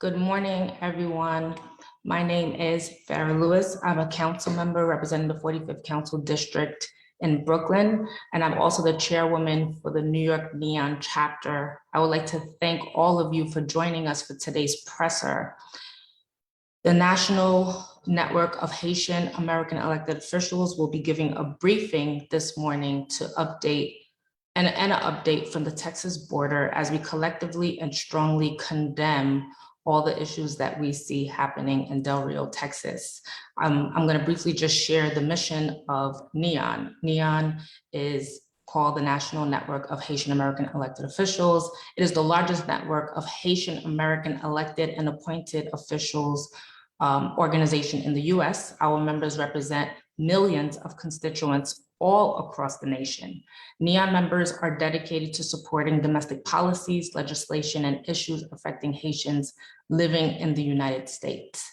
Good morning, everyone. My name is Farah Lewis. I'm a council member representing the 45th Council District in Brooklyn, and I'm also the chairwoman for the New York NHAEON chapter. I would like to thank all of you for joining us for today's presser. The National Network of Haitian American Elected Officials will be giving a briefing this morning to update and an update from the Texas border as we collectively and strongly condemn all the issues that we see happening in Del Rio, Texas. I'm going to briefly just share the mission of NHAEON. NHAEON is called the National Network of Haitian American Elected Officials. It is the largest network of Haitian American elected and appointed officials organization in the US. Our members represent millions of constituents all across the nation. NHAEON members are dedicated to supporting domestic policies, legislation, and issues affecting Haitians living in the United States.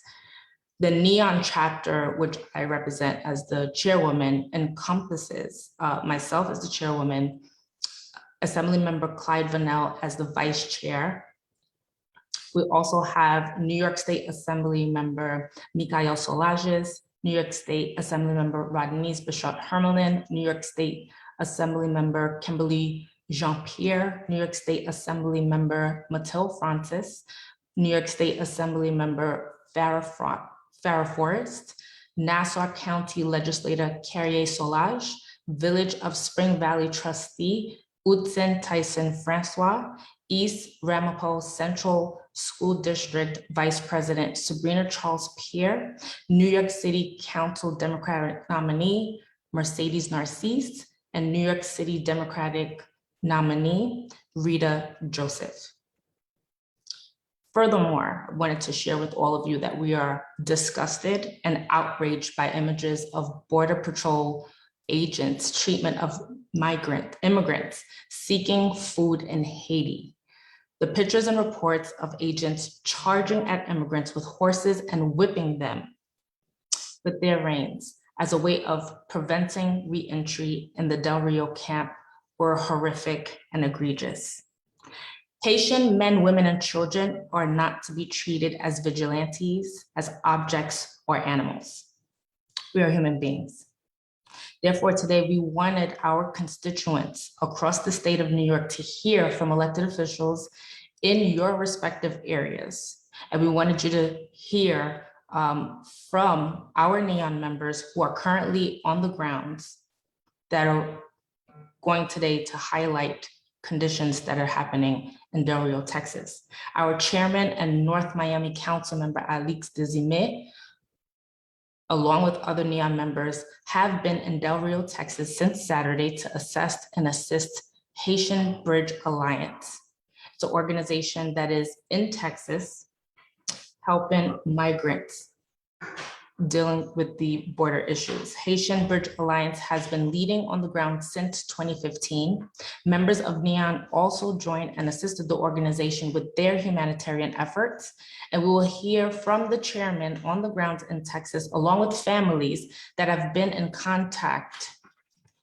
The NHAEON chapter, which I represent as the chairwoman, encompasses myself as the chairwoman, Assemblymember Clyde Vannell as the vice chair. We also have New York State Assembly member Michael Solages, New York State Assembly member Rodney's Bishop Hermelin, New York State Assembly member Kimberly Jean-Pierre, New York State Assembly member Mathilde Francis, New York State Assembly member Farrah Forrest, Nassau County Legislator Carrier Solage, Village of Spring Valley Trustee Udson Tyson Francois, East Ramapo Central School District Vice President Sabrina Charles Pierre, New York City Council Democratic nominee Mercedes Narcisse, and New York City Democratic nominee Rita Joseph. Furthermore, I wanted to share with all of you that we are disgusted and outraged by images of Border Patrol agents' treatment of immigrants seeking food in Haiti. The pictures and reports of agents charging at immigrants with horses and whipping them with their reins as a way of preventing re-entry in the Del Rio camp were horrific and egregious. Haitian men, women, and children are not to be treated as vigilantes, as objects, or animals. We are human beings. Therefore, today we wanted our constituents across the state of New York to hear from elected officials in your respective areas. And we wanted you to hear from our NHAEON members who are currently on the grounds that are going today to highlight conditions that are happening in Del Rio, Texas. Our chairman and North Miami Council member, Alix Desime, along with other NHAEON members, have been in Del Rio, Texas since Saturday to assess and assist Haitian Bridge Alliance. It's an organization that is in Texas helping migrants dealing with the border issues. Haitian Bridge Alliance has been leading on the ground since 2015. Members of NHAEON also joined and assisted the organization with their humanitarian efforts. And we will hear from the chairman on the ground in Texas, along with families that have been in contact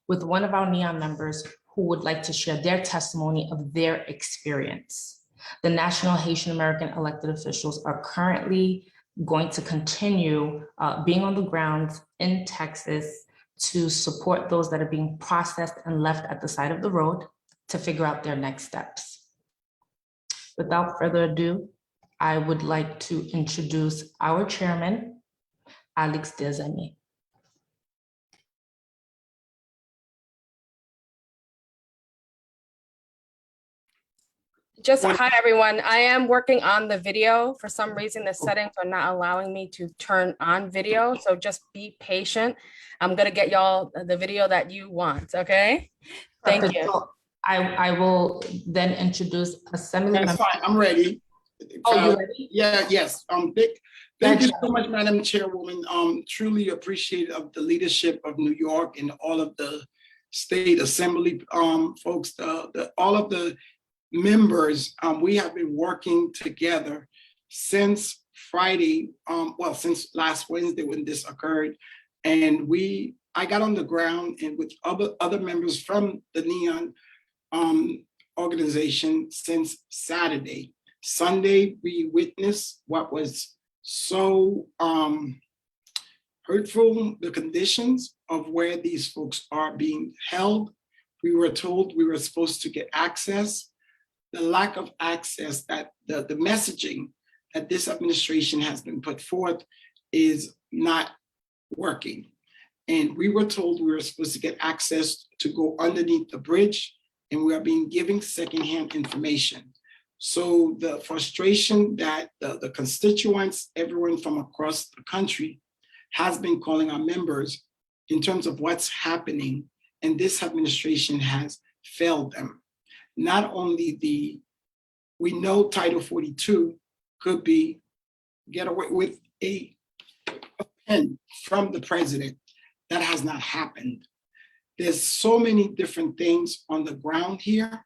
with one of our NHAEON members who would like to share their testimony of their experience. The National Haitian American elected officials are currently going to continue being on the ground in Texas to support those that are being processed and left at the side of the road to figure out their next steps. Without further ado, I would like to introduce our chairman, Alix Desime. Hi everyone. I am working on the video. For some reason, the settings are not allowing me to turn on video. So just be patient. I'm gonna get y'all the video that you want, okay? Thank you. So I will then introduce Assembly. That's fine, I'm ready. Oh, you ready? Yes. Thank you so much, Madam Chairwoman. Truly appreciate of the leadership of New York and all of the state assembly folks, all of the members. We have been working together since Friday, since last Wednesday when this occurred. And I got on the ground and with other members from the NHAEON organization since Saturday. Sunday, we witnessed what was so hurtful, the conditions of where these folks are being held. We were told we were supposed to get access. The lack of access, that the messaging that this administration has been put forth is not working. And we were told we were supposed to get access to go underneath the bridge, and we are being given secondhand information. So the frustration that the constituents, everyone from across the country, has been calling our members in terms of what's happening, and this administration has failed them. Not only we know Title 42 could be get away with a pen from the president. That has not happened. There's so many different things on the ground here.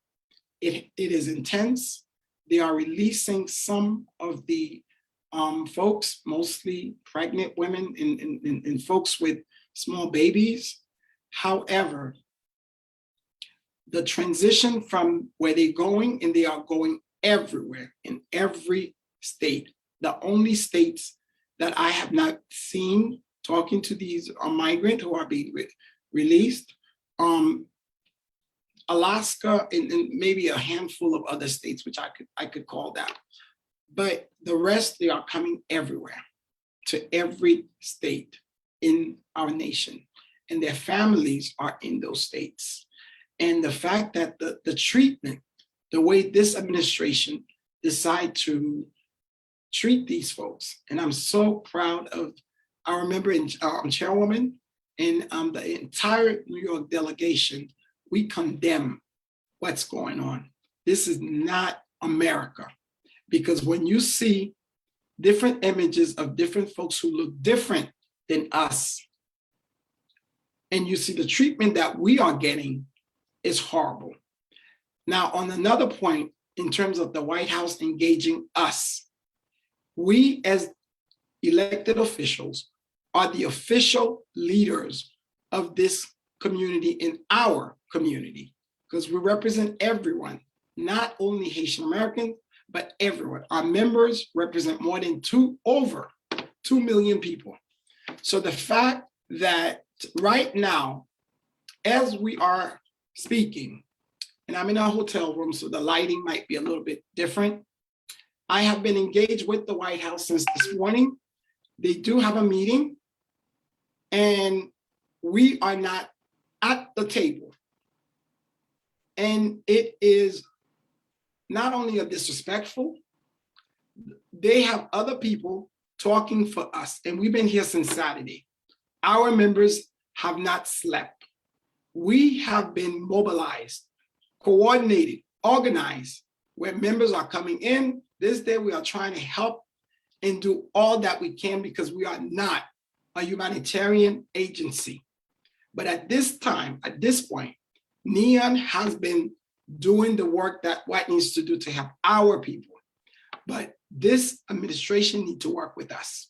It is intense. They are releasing some of the folks, mostly pregnant women and folks with small babies. However, the transition from where they're going, and they are going everywhere in every state. The only states that I have not seen talking to these migrants who are being released, Alaska and maybe a handful of other states, which I could call that. But the rest, they are coming everywhere, to every state in our nation. And their families are in those states. And the fact that the treatment, the way this administration decide to treat these folks, and I'm so proud of our member and chairwoman and the entire New York delegation, we condemn what's going on. This is not America. Because when you see different images of different folks who look different than us, and you see the treatment that we are getting, is horrible. Now, on another point, in terms of the White House engaging us, we as elected officials are the official leaders of this community in our community, because we represent everyone, not only Haitian Americans, but everyone. Our members represent more than over 2 million people. So the fact that right now, as we are speaking, and I'm in a hotel room, so the lighting might be a little bit different. I have been engaged with the White House since this morning. They do have a meeting, and we are not at the table. And it is not only a disrespectful, they have other people talking for us. And we've been here since Saturday. Our members have not slept. We have been mobilized, coordinated, organized, where members are coming in. This day we are trying to help and do all that we can, because we are not a humanitarian agency. But at this time, at this point, NHAEON has been doing the work that what needs to do to help our people. But this administration needs to work with us.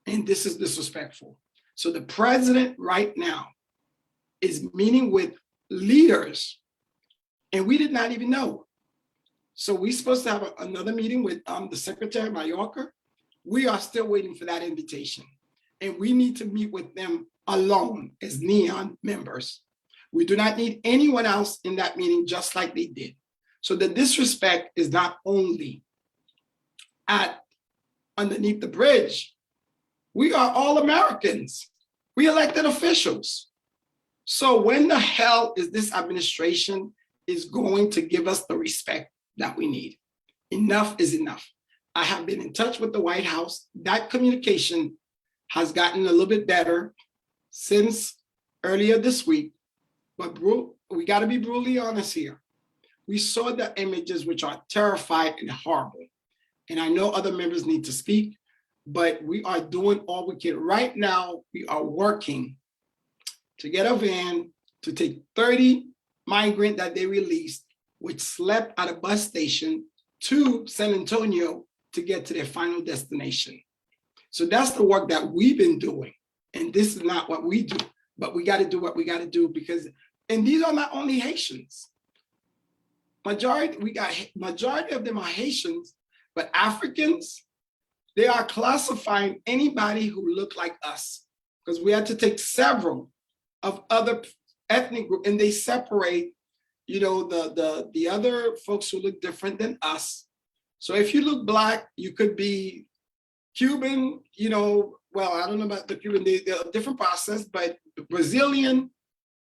And this is disrespectful. So the president right now is meeting with leaders, and we did not even know. So we're supposed to have another meeting with the Secretary of Mallorca. We are still waiting for that invitation. And we need to meet with them alone as NHAEON members. We do not need anyone else in that meeting, just like they did. So the disrespect is not only at underneath the bridge. We are all Americans. We elected officials. So when the hell is this administration is going to give us the respect that we need? Enough is enough. I have been in touch with the White House. That communication has gotten a little bit better since earlier this week. But we got to be brutally honest here. We saw the images, which are terrifying and horrible. And I know other members need to speak, but we are doing all we can. Right now, we are working to get a van to take 30 migrants that they released, which slept at a bus station, to San Antonio to get to their final destination. So that's the work that we've been doing. And this is not what we do, but we got to do what we got to do, because, and these are not only Haitians. Majority of them are Haitians, But Africans, they are classifying anybody who look like us, because we had to take several of other ethnic groups, and they separate, you know, the other folks who look different than us. So if you look Black, you could be Cuban, you know, well, I don't know about the Cuban, they're a different process, but the Brazilian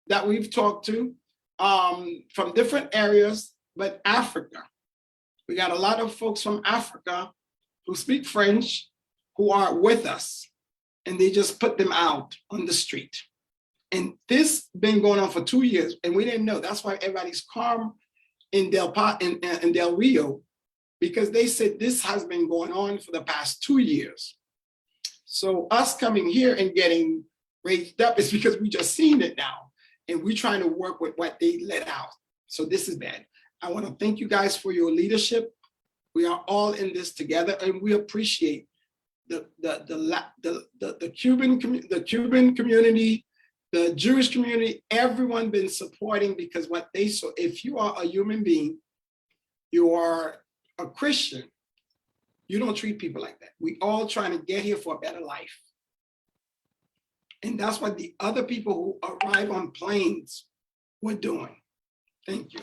that we've talked to from different areas, but Africa. We got a lot of folks from Africa who speak French who are with us, and they just put them out on the street. And this been going on for 2 years, and we didn't know. That's why everybody's calm in Del Rio, because they said this has been going on for the past 2 years. So us coming here and getting raised up is because we just seen it now, and we're trying to work with what they let out. So this is bad. I want to thank you guys for your leadership. We are all in this together, and we appreciate the Cuban community, the Jewish community, everyone been supporting, because what they saw, if you are a human being, you are a Christian, you don't treat people like that. We all trying to get here for a better life. And that's what the other people who arrive on planes were doing. Thank you.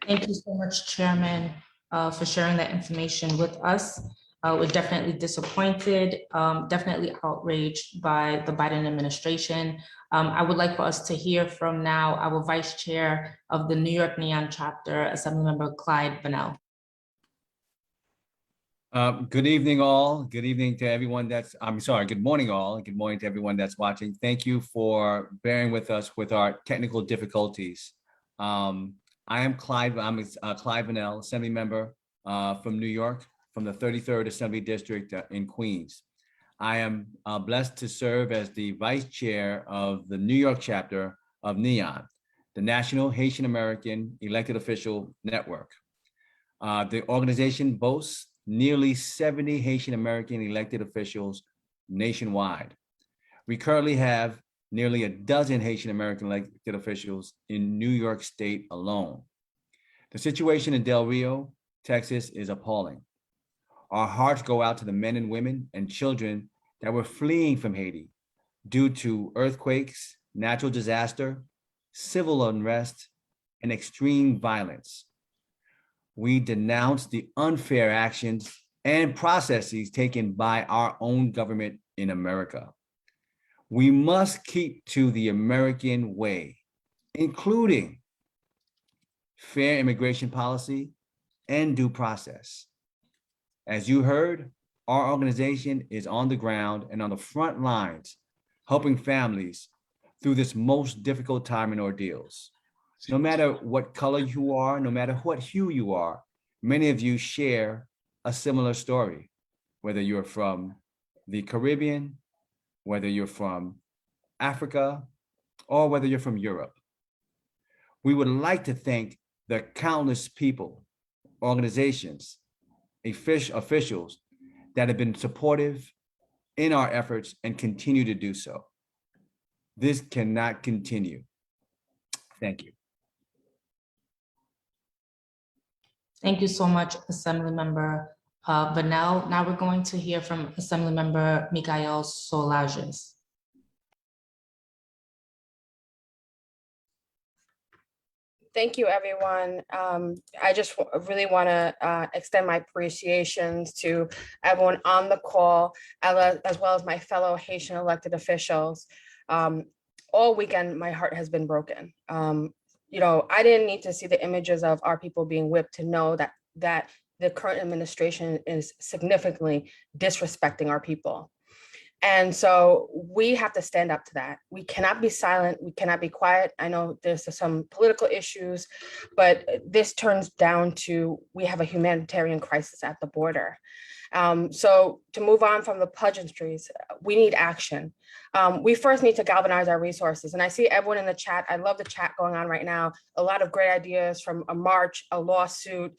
Thank you so much, Chairman, for sharing that information with us. We're definitely disappointed, definitely outraged by the Biden administration. I would like for us to hear from now our Vice Chair of the New York NHAEON chapter, Assemblymember Clyde Bunnell. Good evening, all. Good evening to everyone good morning, all. Good morning to everyone that's watching. Thank you for bearing with us with our technical difficulties. I am Clyde Bunnell, Assembly Member from New York, from the 33rd Assembly District in Queens. I am blessed to serve as the Vice Chair of the New York chapter of NHAEON, the National Haitian American Elected Official Network. The organization boasts nearly 70 Haitian American elected officials nationwide. We currently have nearly a dozen Haitian American elected officials in New York State alone. The situation in Del Rio, Texas is appalling. Our hearts go out to the men and women and children that were fleeing from Haiti due to earthquakes, natural disaster, civil unrest, and extreme violence. We denounce the unfair actions and processes taken by our own government in America. We must keep to the American way, including fair immigration policy and due process. As you heard, our organization is on the ground and on the front lines, helping families through this most difficult time in ordeals. No matter what color you are, no matter what hue you are, many of you share a similar story, whether you're from the Caribbean, whether you're from Africa, or whether you're from Europe. We would like to thank the countless people, organizations, officials that have been supportive in our efforts and continue to do so. This cannot continue. Thank you. Thank you so much, Assemblymember Bunnell. Now we're going to hear from Assemblymember Michael Solages. Thank you, everyone. I just really want to extend my appreciations to everyone on the call, as well as my fellow Haitian elected officials. All weekend, my heart has been broken. You know, I didn't need to see the images of our people being whipped to know that the current administration is significantly disrespecting our people. And so we have to stand up to that. We cannot be silent. We cannot be quiet. I know there's some political issues, but this turns down to, we have a humanitarian crisis at the border. So to move on from the pleasantries, we need action. We first need to galvanize our resources. And I see everyone in the chat. I love the chat going on right now. A lot of great ideas, from a march, a lawsuit.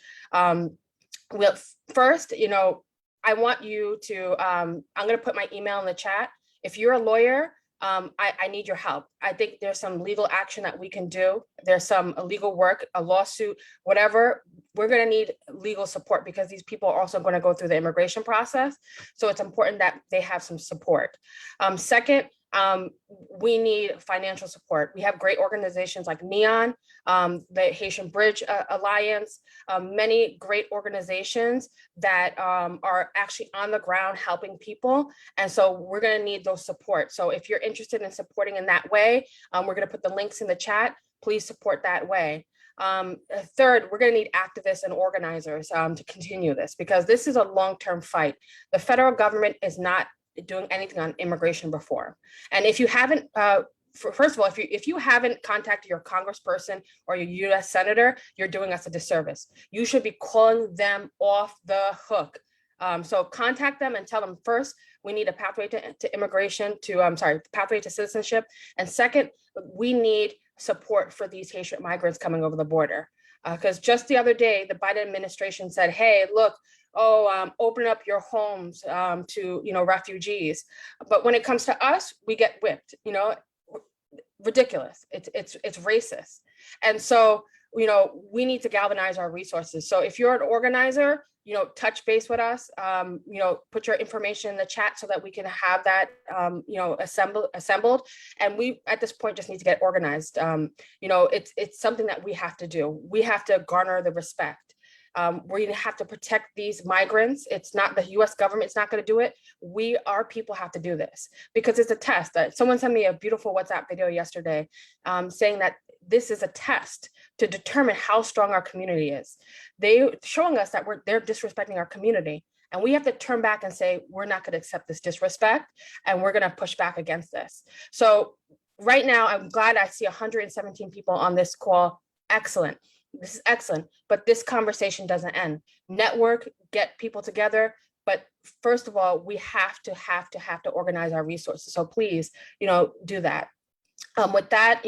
First, you know, I want you to, I'm going to put my email in the chat. If you're a lawyer, I need your help. I think there's some legal action that we can do. There's some legal work, a lawsuit, whatever. We're going to need legal support because these people are also going to go through the immigration process. So it's important that they have some support. Second, we need financial support. We have great organizations like NHAEON, the Haitian Bridge Alliance, many great organizations that are actually on the ground helping people. And so we're going to need those support. So if you're interested in supporting in that way, we're going to put the links in the chat. Please support that way. Third, we're going to need activists and organizers to continue this because this is a long-term fight. The federal government is not doing anything on immigration reform. And if you haven't, first of all, if you haven't contacted your congressperson or your US senator, you're doing us a disservice. You should be calling them off the hook. So contact them and tell them first, we need a pathway to immigration pathway to citizenship. And second, we need support for these Haitian migrants coming over the border. Because just the other day, the Biden administration said, hey, look, open up your homes to, refugees. But when it comes to us, we get whipped, ridiculous. It's racist. And so, we need to galvanize our resources. So if you're an organizer, touch base with us, put your information in the chat so that we can have that, assembled. And we, at this point, just need to get organized. It's something that we have to do. We have to garner the respect. We have to protect these migrants. It's not the US government's not going to do it. Our people have to do this because it's a test. Someone sent me a beautiful WhatsApp video yesterday saying that this is a test to determine how strong our community is. They're showing us that they're disrespecting our community. And we have to turn back and say, we're not going to accept this disrespect and we're going to push back against this. So right now, I'm glad I see 117 people on this call. Excellent. This is excellent, but this conversation doesn't end. Network, get people together. But first of all, we have to organize our resources. So please, do that. With that,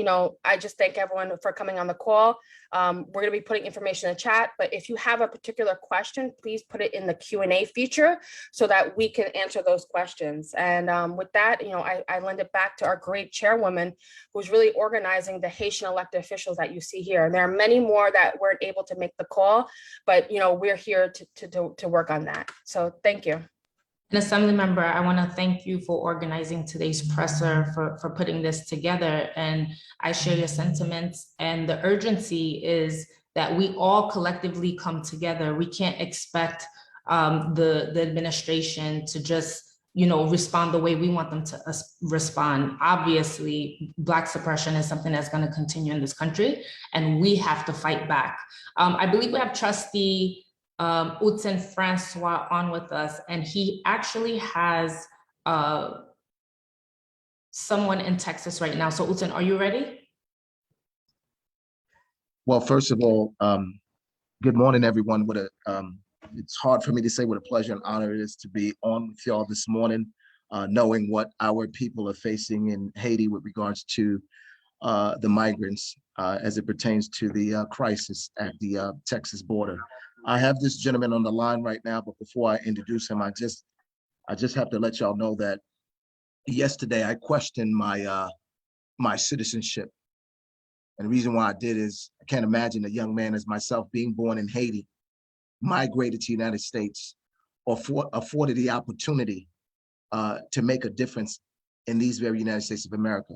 I just thank everyone for coming on the call. We're going to be putting information in the chat, but if you have a particular question, please put it in the Q&A feature so that we can answer those questions. And with that, I lend it back to our great chairwoman who's really organizing the Haitian elected officials that you see here. And there are many more that weren't able to make the call, but we're here to work on that. So thank you. And Assembly Member, I want to thank you for organizing today's presser, for putting this together. And I share your sentiments. And the urgency is that we all collectively come together. We can't expect the administration to just respond the way we want them to respond. Obviously, Black suppression is something that's going to continue in this country, and we have to fight back. I believe we have Trustee Utsen Francois on with us, and he actually has someone in Texas right now. So Utsen, are you ready? Well, first of all, good morning, everyone. It's hard for me to say what a pleasure and honor it is to be on with y'all this morning, knowing what our people are facing in Haiti with regards to the migrants as it pertains to the crisis at the Texas border. I have this gentleman on the line right now, but before I introduce him, I just have to let y'all know that yesterday I questioned my citizenship. And the reason why I did is I can't imagine a young man as myself being born in Haiti, migrated to the United States, or afforded the opportunity to make a difference in these very United States of America,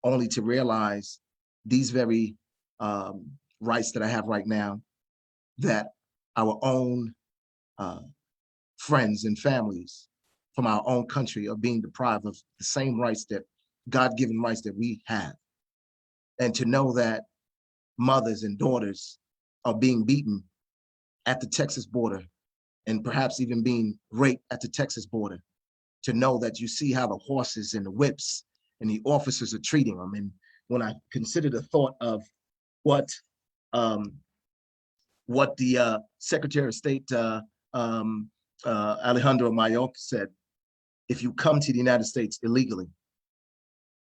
only to realize these very rights that I have right now, that our own friends and families from our own country are being deprived of the same rights, that God-given rights that we have. And to know that mothers and daughters are being beaten at the Texas border and perhaps even being raped at the Texas border, to know that you see how the horses and the whips and the officers are treating them. And when I consider the thought of what the Secretary of State Alejandro Mayorkas said, if you come to the United States illegally,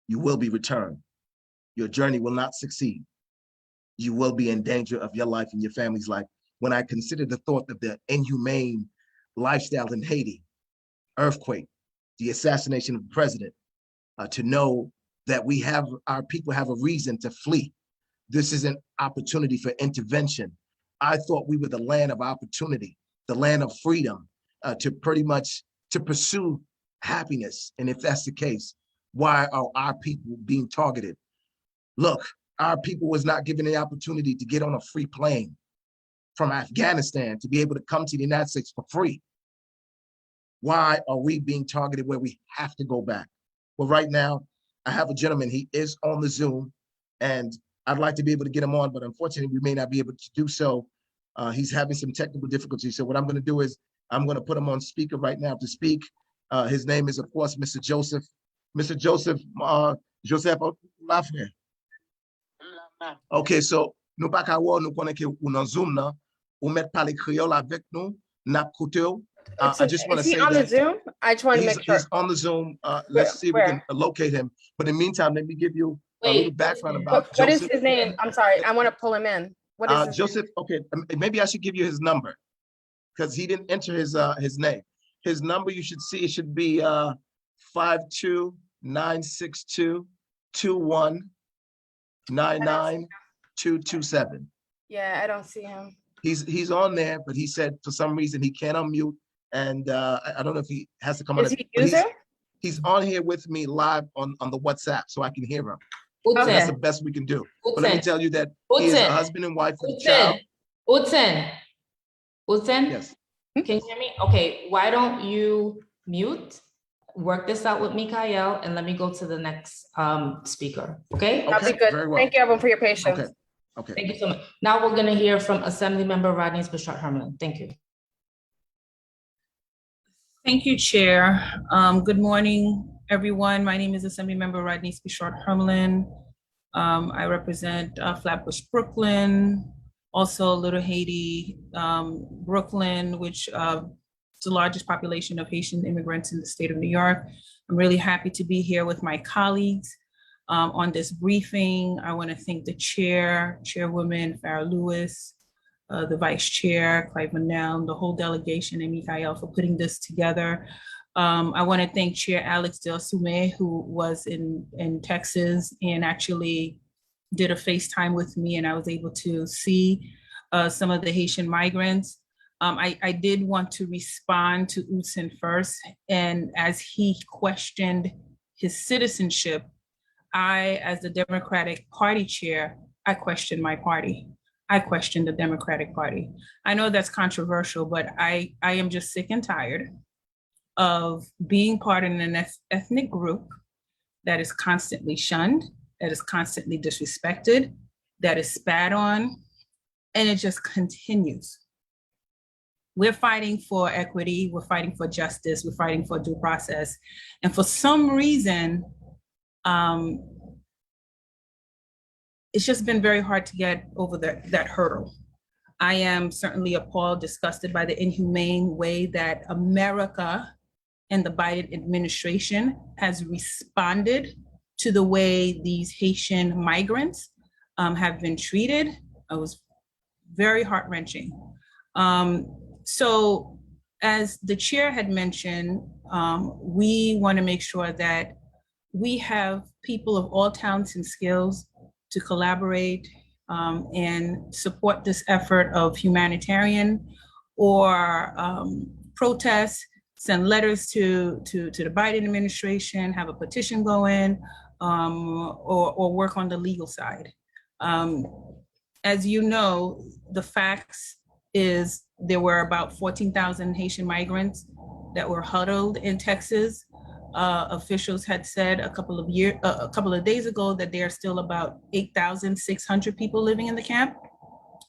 you will be returned. Your journey will not succeed. You will be in danger of your life and your family's life. When I consider the thought of the inhumane lifestyle in Haiti, earthquake, the assassination of the president, to know that our people have a reason to flee. This is an opportunity for intervention. I thought we were the land of opportunity, the land of freedom, to pretty much to pursue happiness. And if that's the case, why are our people being targeted? Look, our people was not given the opportunity to get on a free plane from Afghanistan to be able to come to the United States for free. Why are we being targeted where we have to go back? Well, right now, I have a gentleman, he is on the Zoom, and I'd like to be able to get him on, but unfortunately, we may not be able to do so. He's having some technical difficulties. So what I'm gonna do is, I'm gonna put him on speaker right now to speak. His name is, of course, Mr. Joseph. Mr. Joseph, Joseph Lafrère. Ok, so nou pa ka wò, nou konen ke ou nan Zoom nan, ou met pale Creole avec nous, nap koute ou. I just want to Is he say on the that Zoom? I just want to make sure. he's on the Zoom. Let's see if we can locate him. But in the meantime, let me give you a little background about What is Joseph. his name? I'm sorry, I want to pull him in. What is his Joseph, okay, maybe I should give you his number because he didn't enter his name. His number, you should see, it should be 5296221992227. Yeah, I don't see him. He's on there, but he said for some reason he can't unmute, and I don't know if he has to come on. Is he a user? He's on here with me live on the WhatsApp, so I can hear him. So Okay. that's the best we can do. But let me tell you that he is a husband and wife with a child. Utzen, Yes. can you hear me? Okay, why don't you mute, work this out with Mikael, and let me go to the next speaker, okay? That'll be Okay, good. very well. Thank you, everyone, for your patience. Okay. Okay. Thank you so much. Now we're gonna hear from Assembly Member Rodney Bishop Herman. Thank you. Thank you, Chair. Good morning, everyone. My name is Assemblymember Rodney Bishop Hermelin. I represent Flatbush, Brooklyn, also Little Haiti, Brooklyn, which is the largest population of Haitian immigrants in the state of New York. I'm really happy to be here with my colleagues on this briefing. I want to thank the Chairwoman Farah Lewis, the Vice Chair, Clive Manel, the whole delegation, and Mikael for putting this together. I want to thank Chair Alex Del Sume, who was in Texas and actually did a FaceTime with me, and I was able to see some of the Haitian migrants. I did want to respond to Utsen first, and as he questioned his citizenship, I, as the Democratic Party chair, I questioned my party. I questioned the Democratic Party. I know that's controversial, but I am just sick and tired of being part of an ethnic group that is constantly shunned, that is constantly disrespected, that is spat on, and it just continues. We're fighting for equity, we're fighting for justice, we're fighting for due process. And for some reason, it's just been very hard to get over that hurdle. I am certainly appalled, disgusted by the inhumane way that America and the Biden administration has responded to the way these Haitian migrants have been treated. It was very heart-wrenching. So as the chair had mentioned, we want to make sure that we have people of all talents and skills to collaborate and support this effort of humanitarian or protests, send letters to the Biden administration, have a petition going, or work on the legal side. As you know, the facts is there were about 14,000 Haitian migrants that were huddled in Texas. Officials had said a couple of days ago that there are still about 8,600 people living in the camp.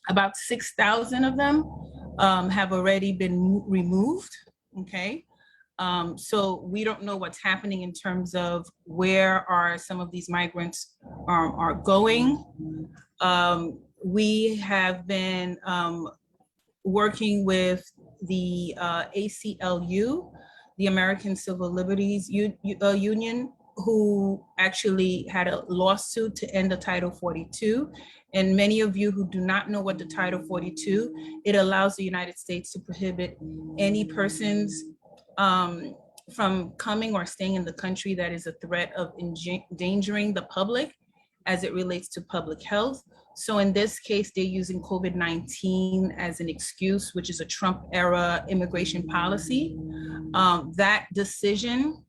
About 6,000 of them have already been removed, okay? So we don't know what's happening in terms of where are some of these migrants are going. We have been working with the ACLU, the American Civil Liberties Union, who actually had a lawsuit to end the Title 42. And many of you who do not know what the Title 42, it allows the United States to prohibit any persons from coming or staying in the country that is a threat of endangering the public as it relates to public health. So in this case, they're using COVID-19 as an excuse, which is a Trump era immigration policy. That decision,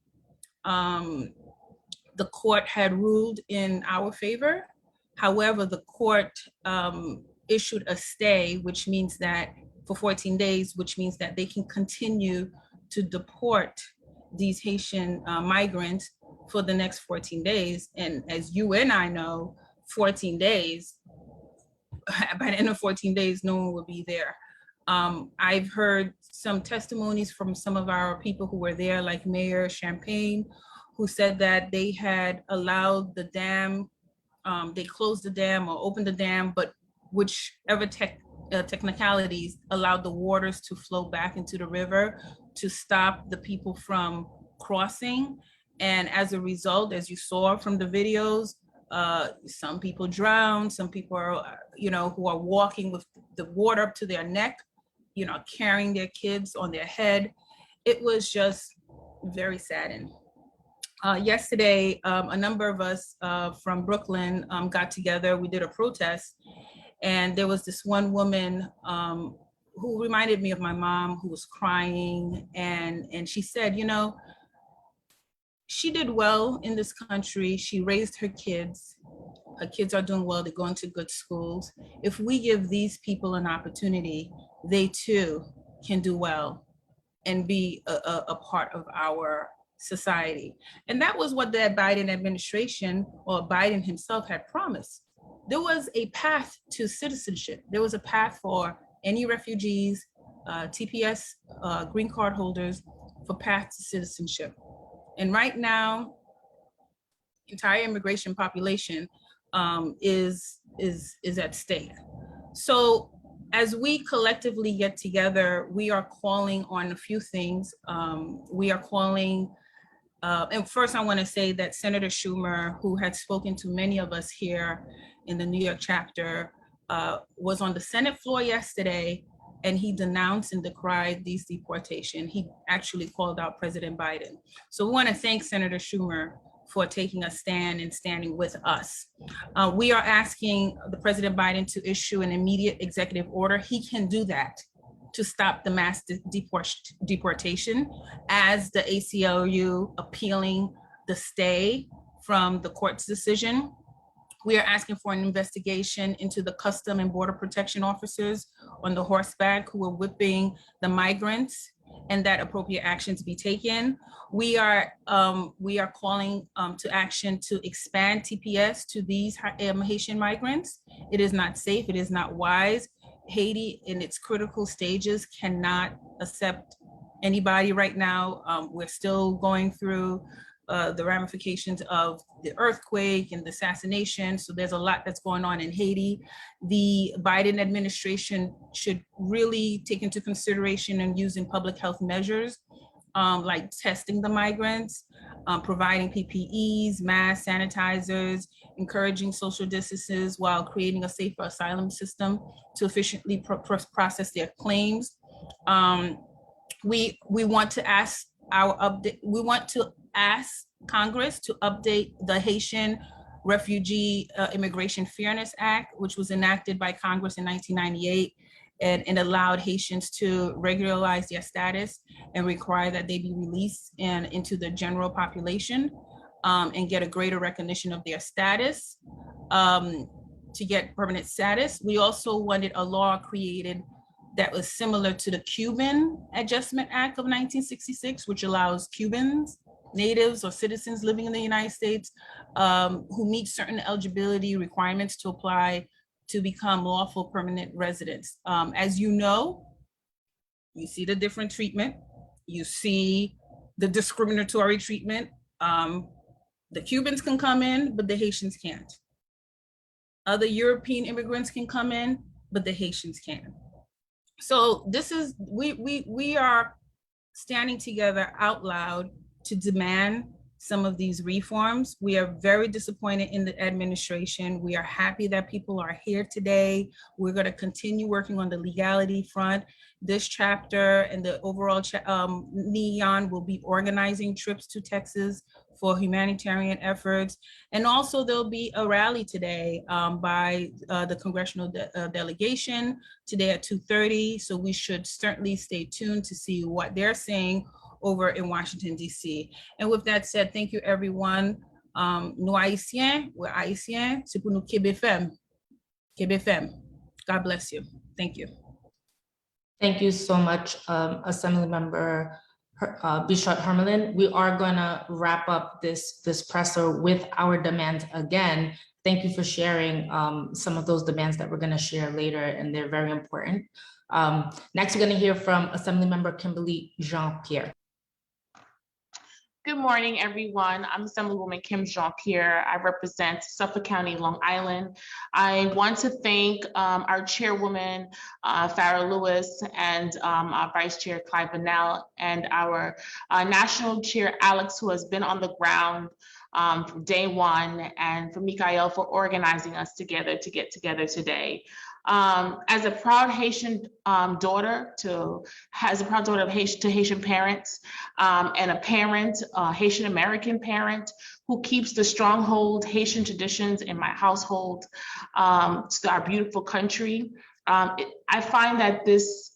the court had ruled in our favor. However, the court issued a stay, which means that for 14 days, which means that they can continue to deport these Haitian migrants for the next 14 days. And as you and I know, 14 days, by the end of 14 days, no one will be there. I've heard some testimonies from some of our people who were there, like Mayor Champagne, who said that they had allowed the dam, they closed the dam or opened the dam, but whichever technicalities allowed the waters to flow back into the river to stop the people from crossing. And as a result, as you saw from the videos, some people drowned, some people are, who are walking with the water up to their neck, carrying their kids on their head. It was just very saddening. Yesterday, a number of us from Brooklyn got together. We did a protest, and there was this one woman who reminded me of my mom, who was crying, and she said, she did well in this country. She raised her kids. Her kids are doing well. They're going to good schools. If we give these people an opportunity, they too can do well and be a part of our society. And that was what the Biden administration, or Biden himself, had promised. There was a path to citizenship. There was a path for any refugees, TPS, green card holders, for path to citizenship. And right now, the entire immigration population is at stake. So as we collectively get together, we are calling on a few things. We are calling, and first I want to say that Senator Schumer, who had spoken to many of us here in the New York chapter, was on the Senate floor yesterday, and he denounced and decried these deportations. He actually called out President Biden. So we want to thank Senator Schumer for taking a stand and standing with us. We are asking the President Biden to issue an immediate executive order. He can do that to stop the mass deportation, as the ACLU appealing the stay from the court's decision. We are asking for an investigation into the Custom and Border Protection officers on the horseback who were whipping the migrants, and that appropriate actions be taken. We are calling to action to expand TPS to these Haitian migrants. It is not safe. It is not wise. Haiti, in its critical stages, cannot accept anybody right now. We're still going through the ramifications of the earthquake and the assassination. So there's a lot that's going on in Haiti. The Biden administration should really take into consideration and using public health measures like testing the migrants, providing PPEs, masks, sanitizers, encouraging social distances while creating a safer asylum system to efficiently process their claims. We want to ask Congress to update the Haitian Refugee Immigration Fairness Act, which was enacted by Congress in 1998, and allowed Haitians to regularize their status and require that they be released into the general population and get a greater recognition of their status to get permanent status. We also wanted a law created that was similar to the Cuban Adjustment Act of 1966, which allows Cubans, natives or citizens living in the United States who meet certain eligibility requirements to apply to become lawful permanent residents. As you know, you see the different treatment, you see the discriminatory treatment. The Cubans can come in, but the Haitians can't. Other European immigrants can come in, but the Haitians can't. So this is, we are standing together out loud to demand some of these reforms. We are very disappointed in the administration. We are happy that people are here today. We're going to continue working on the legality front. This chapter and the overall NHAEON will be organizing trips to Texas for humanitarian efforts. And also there'll be a rally today by the congressional delegation today at 2:30. So we should certainly stay tuned to see what they're saying over in Washington, D.C. And with that said, thank you, everyone. Nous Haïtiens, we're Haïtiens, c'est pour nous Québec femme. Québec femme. God bless you. Thank you. Thank you so much, Assemblymember Bishop Hermelin. We are gonna wrap up this presser with our demands again. Thank you for sharing some of those demands that we're gonna share later, and they're very important. Next, we're gonna hear from Assemblymember Kimberly Jean-Pierre. Good morning, everyone. I'm Assemblywoman Kim Jean-Pierre. I represent Suffolk County, Long Island. I want to thank our chairwoman, Farah Lewis, and our vice chair, Clyde Bonnell, and our national chair, Alex, who has been on the ground from day one, and for Mikael for organizing us together to get together today. As a proud Haitian daughter to Haitian parents, and a parent, Haitian American parent who keeps the stronghold Haitian traditions in my household, to our beautiful country. I find that this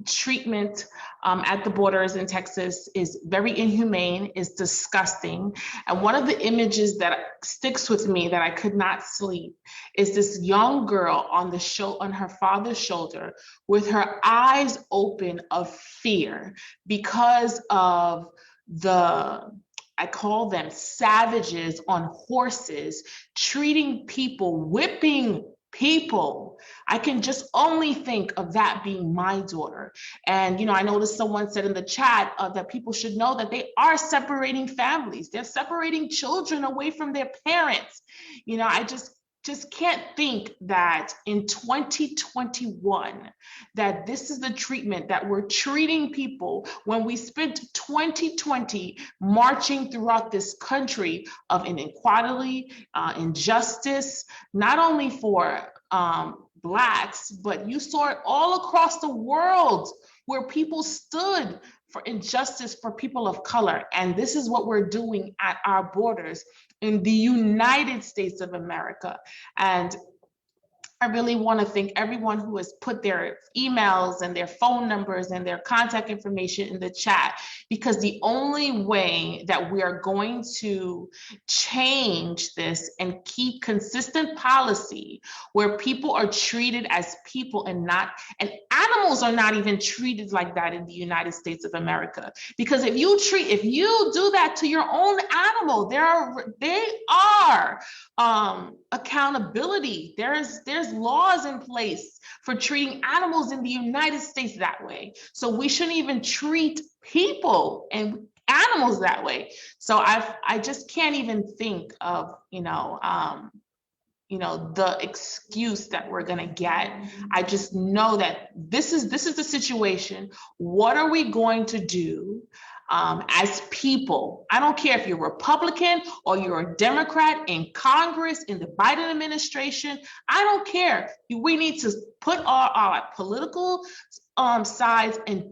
treatment at the borders in Texas is very inhumane, is disgusting. And one of the images that sticks with me that I could not sleep is this young girl on her father's shoulder with her eyes open of fear because of I call them savages on horses, treating people, whipping people. I can just only think of that being my daughter. And, I noticed someone said in the chat that people should know that they are separating families. They're separating children away from their parents. I just can't think that in 2021, that this is the treatment that we're treating people when we spent 2020 marching throughout this country of inequality, injustice, not only for Blacks, but you saw it all across the world where people stood for injustice for people of color. And this is what we're doing at our borders in the United States of America. And I really want to thank everyone who has put their emails and their phone numbers and their contact information in the chat, because the only way that we are going to change this and keep consistent policy where people are treated as people and animals are not even treated like that in the United States of America. Because if you do that to your own animal, they are accountability. There's laws in place for treating animals in the United States that way. So we shouldn't even treat people and animals that way. So I just can't even think of, the excuse that we're gonna get. I just know that this is the situation. What are we going to do as people? I don't care if you're Republican or you're a Democrat in Congress, in the Biden administration. I don't care. We need to put our political sides and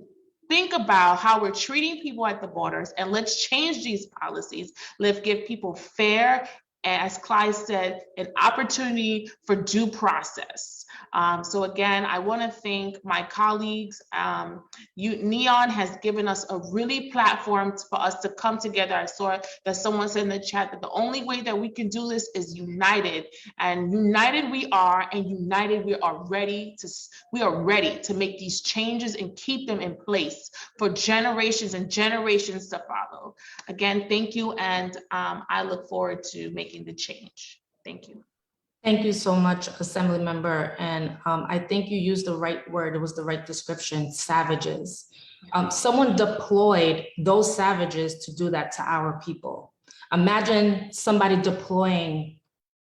think about how we're treating people at the borders, and let's change these policies. Let's give people fair, as Clyde said, an opportunity for due process. So again, I want to thank my colleagues. NHAEON has given us a really platform for us to come together. I saw that someone said in the chat that the only way that we can do this is united, and united we are, and united we are ready to make these changes and keep them in place for generations and generations to follow. Again, thank you, and I look forward to making the change. Thank you. Thank you so much, Assembly Member. And I think you used the right word. It was the right description, savages. Someone deployed those savages to do that to our people. Imagine somebody deploying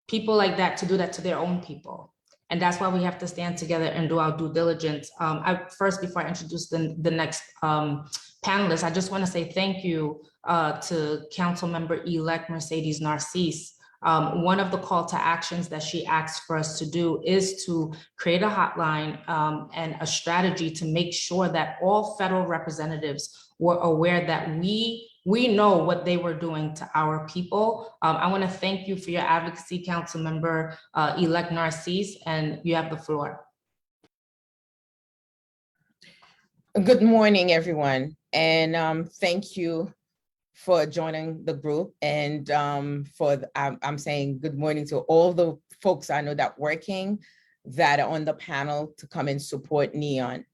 people like that to do that to their own people. And that's why we have to stand together and do our due diligence. First, before I introduce the next panelists, I just want to say thank you to Councilmember-elect Mercedes Narcisse. One of the call to actions that she asked for us to do is to create a hotline and a strategy to make sure that all federal representatives were aware that we know what they were doing to our people. I want to thank you for your advocacy, Councilmember-elect Narcisse, and you have the floor. Good morning, everyone, and thank you for joining the group. And I'm saying good morning to all the folks I know that working that are on the panel to come and support NHAEON.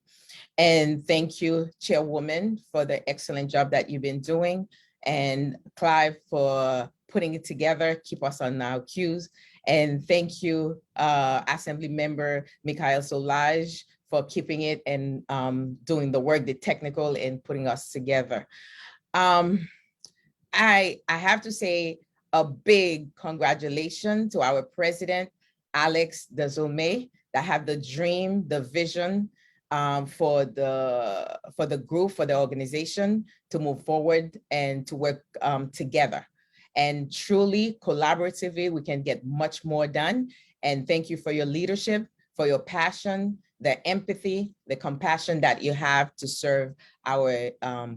And thank you, Chairwoman, for the excellent job that you've been doing, and Clive for putting it together, keep us on our cues. And thank you, Assembly Member Mikhail Solage, for keeping it and doing the work, the technical, and putting us together. I have to say a big congratulations to our president, Alex Dezome, that have the dream, the vision for the group, for the organization to move forward and to work together. And truly, collaboratively, we can get much more done. And thank you for your leadership, for your passion, the empathy, the compassion that you have to serve our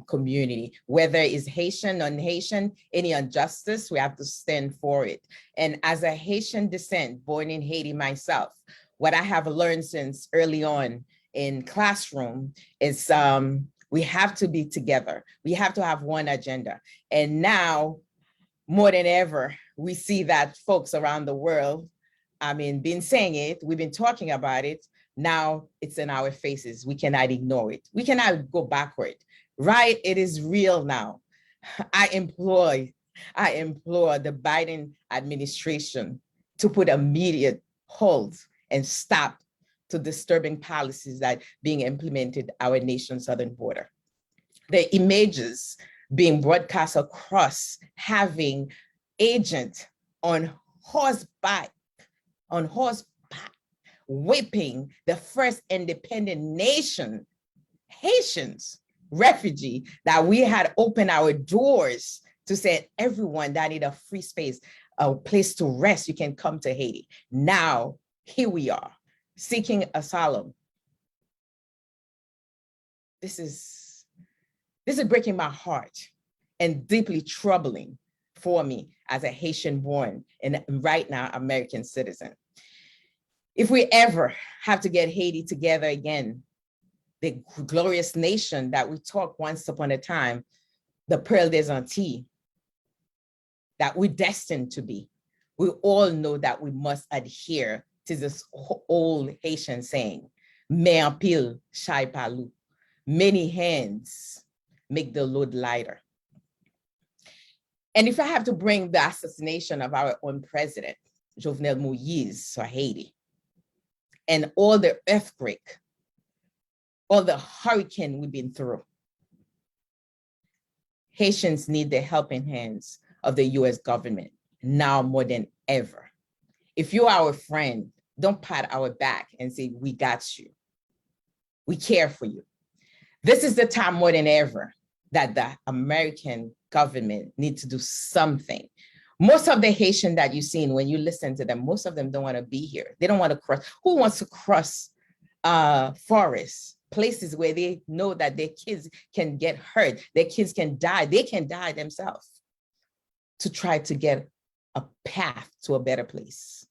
community. Whether it's Haitian, non-Haitian, any injustice, we have to stand for it. And as a Haitian descent, born in Haiti myself, what I have learned since early on in classroom is we have to be together. We have to have one agenda. And now, more than ever, we see that folks around the world, been saying it, we've been talking about it. Now it's in our faces. We cannot ignore it. We cannot go backward, right? It is real now. I implore the Biden administration to put immediate hold and stop to disturbing policies that being implemented our nation's southern border. The images being broadcast across having agents on horseback, whipping the first independent nation, Haitians, refugee, that we had opened our doors to say everyone that need a free space, a place to rest, you can come to Haiti. Now, here we are, seeking asylum. This is breaking my heart and deeply troubling for me as a Haitian born and right now American citizen. If we ever have to get Haiti together again, the glorious nation that we talked once upon a time, the Pearl des Antilles, that we're destined to be, we all know that we must adhere to this old Haitian saying, "Mais en pile, chai palou." Many hands make the load lighter. And if I have to bring the assassination of our own president, Jovenel Moïse, to Haiti, and all the earthquake, all the hurricane we've been through, Haitians need the helping hands of the US government now more than ever. If you're our friend, don't pat our back and say, we got you. We care for you. This is the time more than ever that the American government needs to do something. Most of the Haitian that you've seen, when you listen to them, most of them don't want to be here. They don't want to cross. Who wants to cross forests, places where they know that their kids can get hurt, their kids can die, they can die themselves to try to get a path to a better place.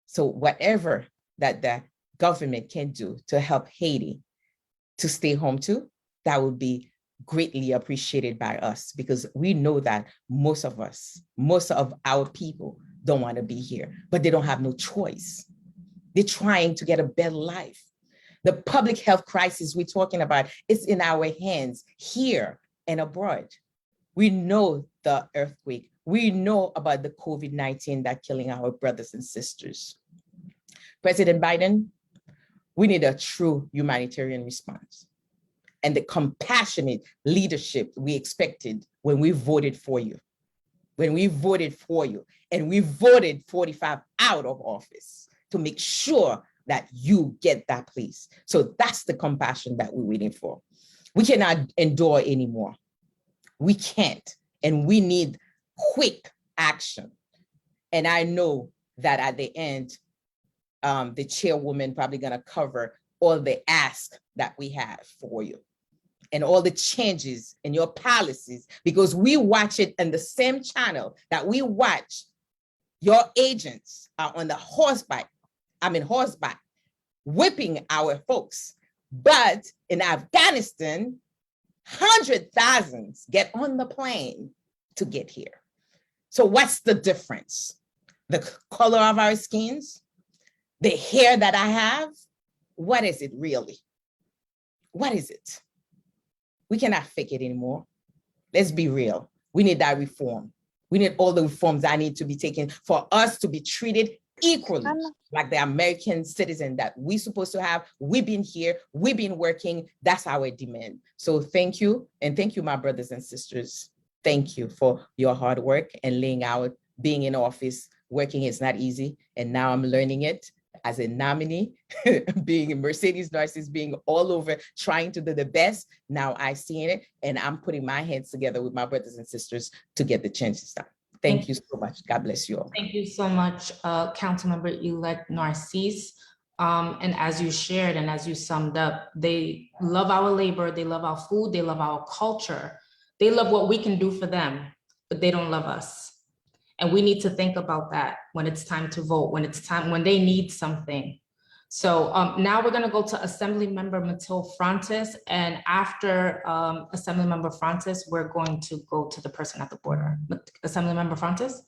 So whatever that the government can do to help Haiti to stay home too, that would be greatly appreciated by us, because we know that most of our people don't want to be here, but they don't have no choice. They're trying to get a better life. The public health crisis we're talking about is in our hands here and abroad. We know the earthquake. We know about the COVID-19 that's killing our brothers and sisters. President Biden, we need a true humanitarian response and the compassionate leadership we expected when we voted for you. When we voted for you and we voted 45 out of office to make sure that you get that place. So that's the compassion that we're waiting for. We cannot endure anymore. We can't, and we need quick action. And I know that at the end, the chairwoman probably gonna cover all the ask that we have for you and all the changes in your policies, because we watch it in the same channel that we watch your agents are on the horseback, whipping our folks. But in Afghanistan, 100,000 get on the plane to get here. So what's the difference? The color of our skins, the hair that I have, what is it really? What is it? We cannot fake it anymore. Let's be real. We need that reform. We need all the reforms that need to be taken for us to be treated equally like the American citizen that we're supposed to have. We've been here, we've been working, that's our demand. So thank you, and thank you, my brothers and sisters. Thank you for your hard work and laying out, being in office, working is not easy, and now I'm learning it as a nominee, being Mercedes Narcissus, being all over, trying to do the best. Now I see it, and I'm putting my hands together with my brothers and sisters to get the changes done. Thank you so much. God bless you all. Thank you so much, Councilmember-elect Narcisse. And as you shared and as you summed up, they love our labor, they love our food, they love our culture. They love what we can do for them, but they don't love us. And we need to think about that when it's time to vote, when they need something. So now we're gonna go to Assemblymember Matilde Francis, and after Assemblymember Francis, we're going to go to the person at the border. Assemblymember Francis.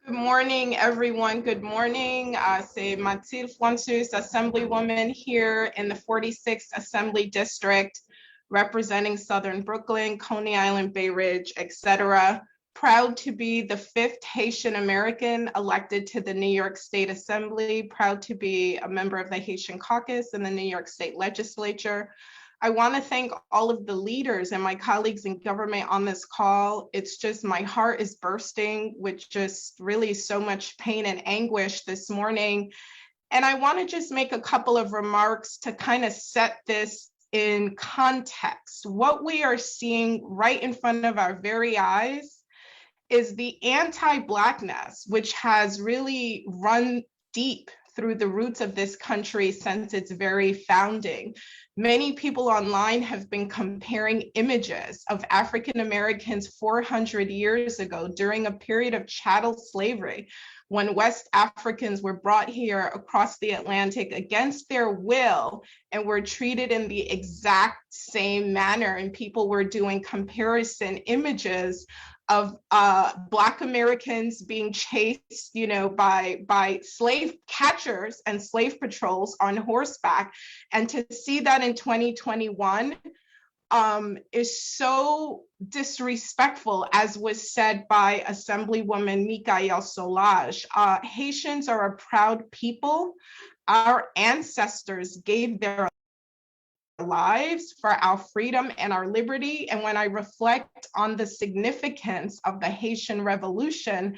Good morning, everyone. Good morning. C'est Matilde Francis, Assemblywoman here in the 46th Assembly District, representing Southern Brooklyn, Coney Island, Bay Ridge, etc. Proud to be the 5th Haitian American elected to the New York State Assembly. Proud to be a member of the Haitian Caucus in the New York State Legislature. I want to thank all of the leaders and my colleagues in government on this call. It's just, my heart is bursting with just really so much pain and anguish this morning. And I want to just make a couple of remarks to kind of set this in context. What we are seeing right in front of our very eyes is the anti-Blackness, which has really run deep through the roots of this country since its very founding. Many people online have been comparing images of African Americans 400 years ago during a period of chattel slavery, when West Africans were brought here across the Atlantic against their will and were treated in the exact same manner. And people were doing comparison images of Black Americans being chased, by slave catchers and slave patrols on horseback. And to see that in 2021 is so disrespectful, as was said by Assemblywoman Micaëlle Solage. Haitians are a proud people. Our ancestors gave their lives for our freedom and our liberty. And when I reflect on the significance of the Haitian Revolution,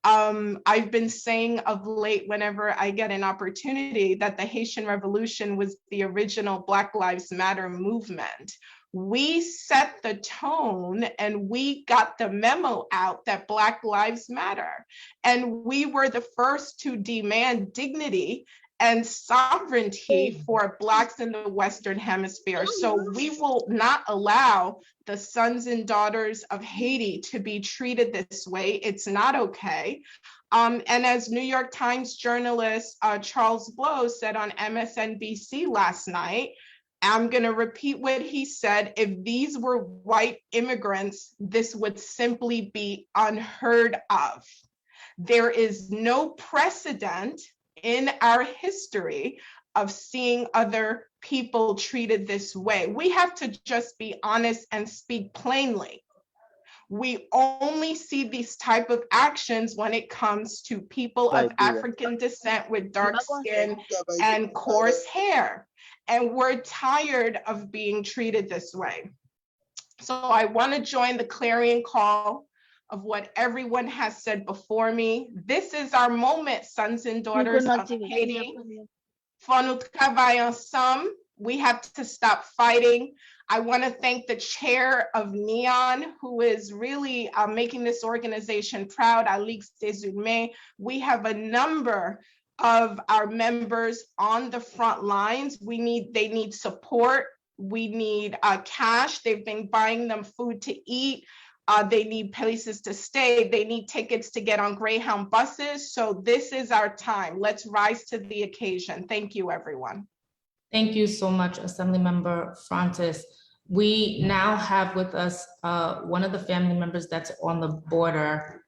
I've been saying of late, whenever I get an opportunity, that the Haitian Revolution was the original Black Lives Matter movement. We set the tone and we got the memo out that Black Lives Matter. And we were the first to demand dignity and sovereignty for Blacks in the Western Hemisphere. So we will not allow the sons and daughters of Haiti to be treated this way. It's not okay. And as New York Times journalist Charles Blow said on MSNBC last night, I'm gonna repeat what he said: if these were white immigrants, this would simply be unheard of. There is no precedent in our history of seeing other people treated this way. We have to just be honest and speak plainly. We only see these type of actions when it comes to people of African descent with dark skin and coarse hair. And we're tired of being treated this way. So I want to join the clarion call of what everyone has said before me. This is our moment, sons and daughters of Haiti. faut nous travailler ensemble. We have to stop fighting. I want to thank the chair of NHAEON, who is really making this organization proud, Alix Desume. We have a number of our members on the front lines. They need support. We need cash. They've been buying them food to eat. They need places to stay. They need tickets to get on Greyhound buses. So this is our time. Let's rise to the occasion. Thank you, everyone. Thank you so much, Assemblymember Francis. We now have with us one of the family members that's on the border.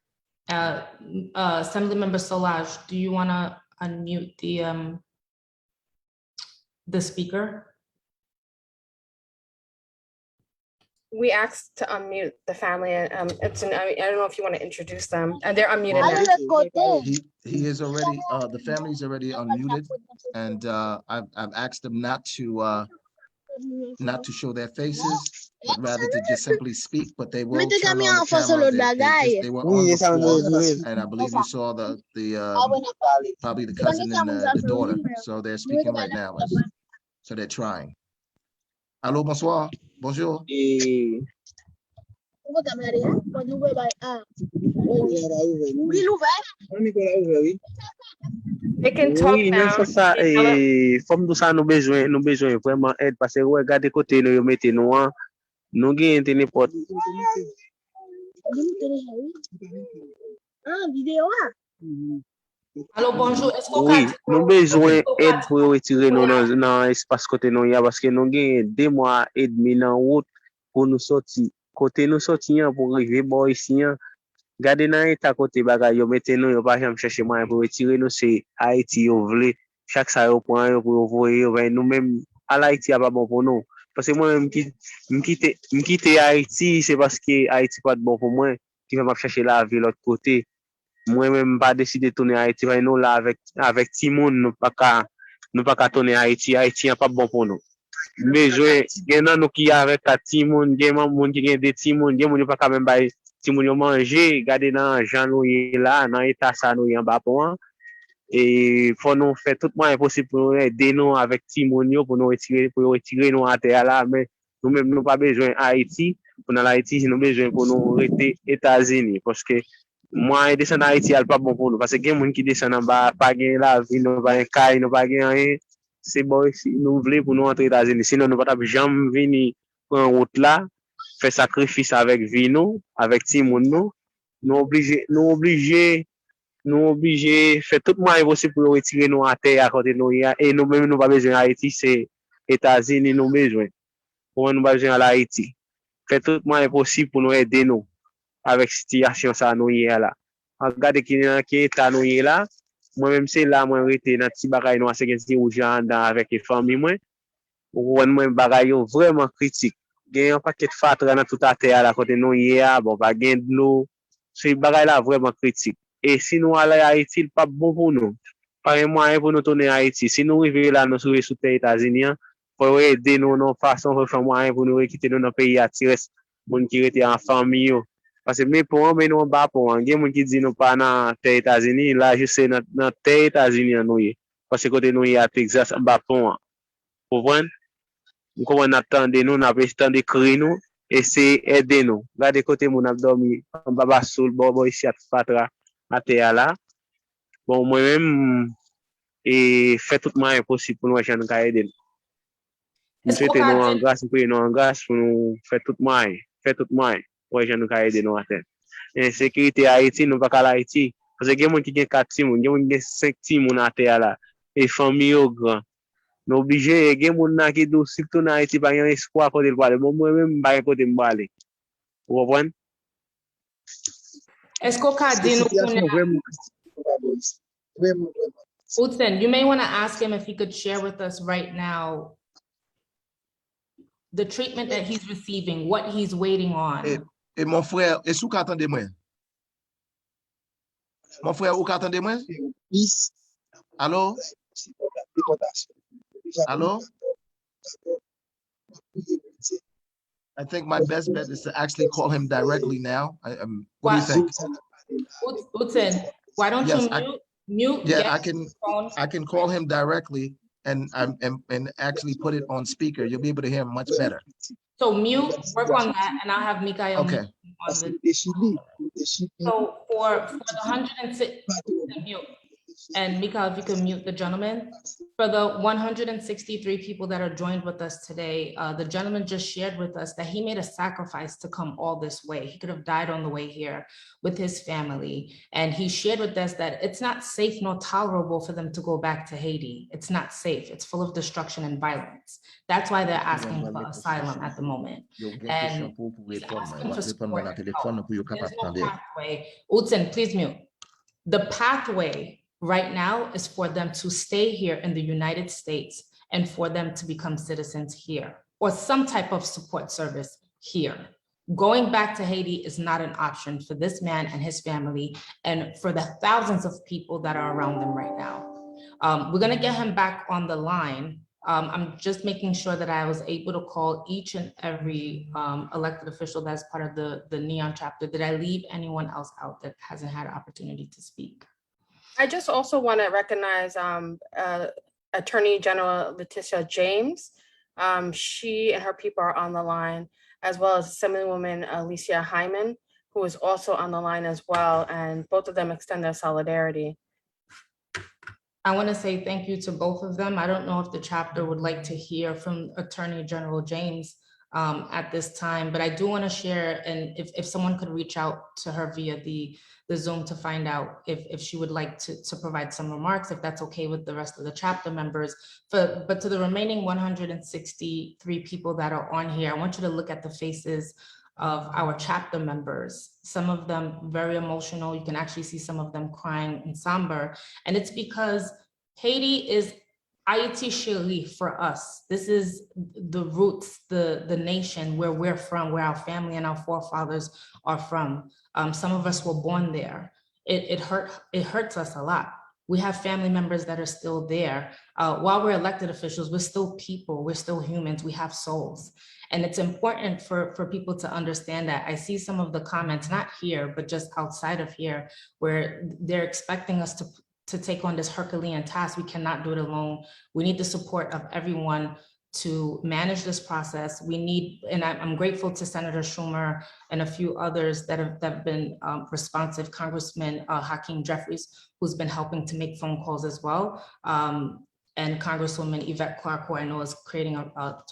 Assemblymember Solage, do you want to unmute the speaker? We asked to unmute the family. I don't know if you want to introduce them. And they're unmuted now. He is already, the family's already unmuted, and I've asked them not to show their faces, but rather to just simply speak, but they will turn on the camera. They were on before, and I believe you saw probably the cousin and the daughter, so they're speaking right now, so they're trying. Allô, bonsoir, bonjour. They can talk Oui, now. c'est ça. Et comme tout ça, nous besoin vraiment aide parce que regardez côté nous mettez nous en nous gagnons n'importe. Allô, bonjour. Est-ce qu'on Oui, nous besoin aide pour retirer nous dans espace côté nous ya parce que nous gagnons 2 mois et demi dans route pour nous sortir. Côté nous sortir pour arriver bon ici. Gardez dans état côté bagay yo mettez nous yo pas jamais chercher moyen pour retirer nous c'est Haïti yo vle chaque ça yo prend yo pour envoyer nous même à Haïti a pas bon pour nous parce que moi même quitter Haïti c'est parce que Haïti pas bon pour moi qui va chercher la vie l'autre côté moi même pas décider de tourner Haïti nous là avec Timon nous pas tourner Haïti a pas bon pour nous mais je gagne nous qui avec Timon gagne monde qui gagne des Timon gagne monde pas même bail si moun yo manger, garder dans Jean nou là, dans état ça nou en bas pour et faut nous faire tout moyen possible pour aider nous avec Timon yo pour nous retirer nous à terre là mais nous même nous pas besoin Haïti pour dans Haïti nous besoin pour nous rester États-Unis parce que moi descendre Haïti elle pas bon pour nous parce que gen moun qui descend en bas pas gain la vie nous pas un caille nous pas gain rien c'est bon si nous voulons pour nous entrer États-Unis sinon nous pas jamais venir prendre route là faire sacrifice avec Vino, avec Timon, nous obligés faire tout le moyen possible pour retirer nous à terre à côté de nous. Et nous même nous pas besoin d'Haïti, c'est États-Unis nous besoin. Pour nous pas besoin d'Haïti. Faire tout le moyen possible pour nous aider nous avec la situation ça nous là. Regardez qui est nous là. Moi-même c'est là moi rester dans petit bagaille nous c'est que rouge avec les familles moi. Ou moi bagaille vraiment critique. Gagne un paquet de fatra dans toute la terre à côté nous hier bon pas gain de l'eau c'est bagay là vraiment critique et si nous aller à Haïti pas bon pour nous pas un moyen pour nous tourner à Haïti si nous arriver là nous sur sous les États-Unis pour aider nous non façon pour faire moyen pour nous quitter dans notre pays à tirer monde qui était en famille parce que mais pour mais nous pas pour gagne monde qui dit nous pas dans les États-Unis là je sais dans les États-Unis nous parce que côté nous à Texas pas pour comprendre nous comment attendre nous n'a pas temps de crier nous et c'est aider nous là de côté mon a dormi en baba soul bobo ici à patra à terre là bon moi même et fait tout moyen possible pour nous jeune ka aider nous souhaiter nous en grâce pour nous faire tout moyen pour jeune ka aider nous à terre insécurité Haïti nous pas qu'à Haïti parce que il y a monde qui gagne 4 timon il y a monde qui gagne 5 timon à terre là et famille au grand nous obligés gen moun nan qui dou surtout dans Haïti pas un espoir côté le parler moi même pas côté me parler vous comprenez Est-ce qu'on peut dire Utsen, you may want to ask him if he could share with us right now the treatment that he's receiving, what he's waiting on. Et mon frère, est-ce que vous attendez moi? Mon frère, vous attendez moi? Allô? Hello? I think my best bet is to actually call him directly now. What do you think? Utsen, why don't you mute? Yeah, I can call him directly and actually put it on speaker, you'll be able to hear much better. So mute, work on that, and I'll have Mikael Okay. mute on the. So for the 106, mute. And Mikael, if you could mute the gentleman. For the 163 people that are joined with us today, the gentleman just shared with us that he made a sacrifice to come all this way. He could have died on the way here with his family. And he shared with us that it's not safe nor tolerable for them to go back to Haiti. It's not safe. It's full of destruction and violence. That's why they're asking for asylum at the moment. And he's asking for support and help. There's no pathway. Utsen, please mute. The pathway right now is for them to stay here in the United States and for them to become citizens here or some type of support service here. Going back to Haiti is not an option for this man and his family and for the thousands of people that are around them right now. We're gonna get him back on the line. I'm just making sure that I was able to call each and every elected official that's part of the NHAEON chapter. Did I leave anyone else out that hasn't had an opportunity to speak? I just also want to recognize Attorney General Letitia James. She and her people are on the line, as well as Assemblywoman Alicia Hyman, who is also on the line as well, and both of them extend their solidarity. I want to say thank you to both of them. I don't know if the chapter would like to hear from Attorney General James at this time, but I do want to share, and if someone could reach out to her via the Zoom to find out if she would like to provide some remarks, if that's okay with the rest of the chapter members. But to the remaining 163 people that are on here, I want you to look at the faces of our chapter members, some of them very emotional. You can actually see some of them crying and somber. And it's because Haiti is Haiti Chérie for us. This is the roots, the nation where we're from, where our family and our forefathers are from. Some of us were born there. It hurts us a lot. We have family members that are still there. While we're elected officials, we're still people, we're still humans, we have souls. And it's important for people to understand that. I see some of the comments, not here, but just outside of here, where they're expecting us to take on this Herculean task. We cannot do it alone. We need the support of everyone to manage this process. We need, and I'm grateful to Senator Schumer and a few others that have been responsive, Congressman Hakeem Jeffries, who's been helping to make phone calls as well. And Congresswoman Yvette Clark, who I know is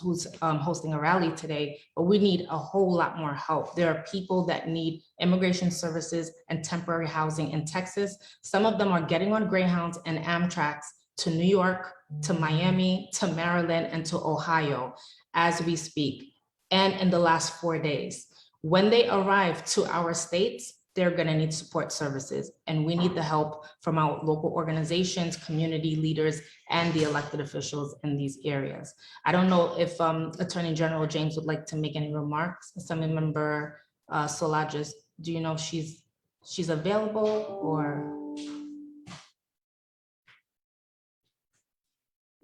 who's hosting a rally today, but we need a whole lot more help. There are people that need immigration services and temporary housing in Texas. Some of them are getting on Greyhounds and Amtraks to New York, to Miami, to Maryland, and to Ohio as we speak, and in the last 4 days. When they arrive to our states, they're gonna need support services, and we need the help from our local organizations, community leaders, and the elected officials in these areas. I don't know if Attorney General James would like to make any remarks. Assemblymember Solagis, do you know if she's available or?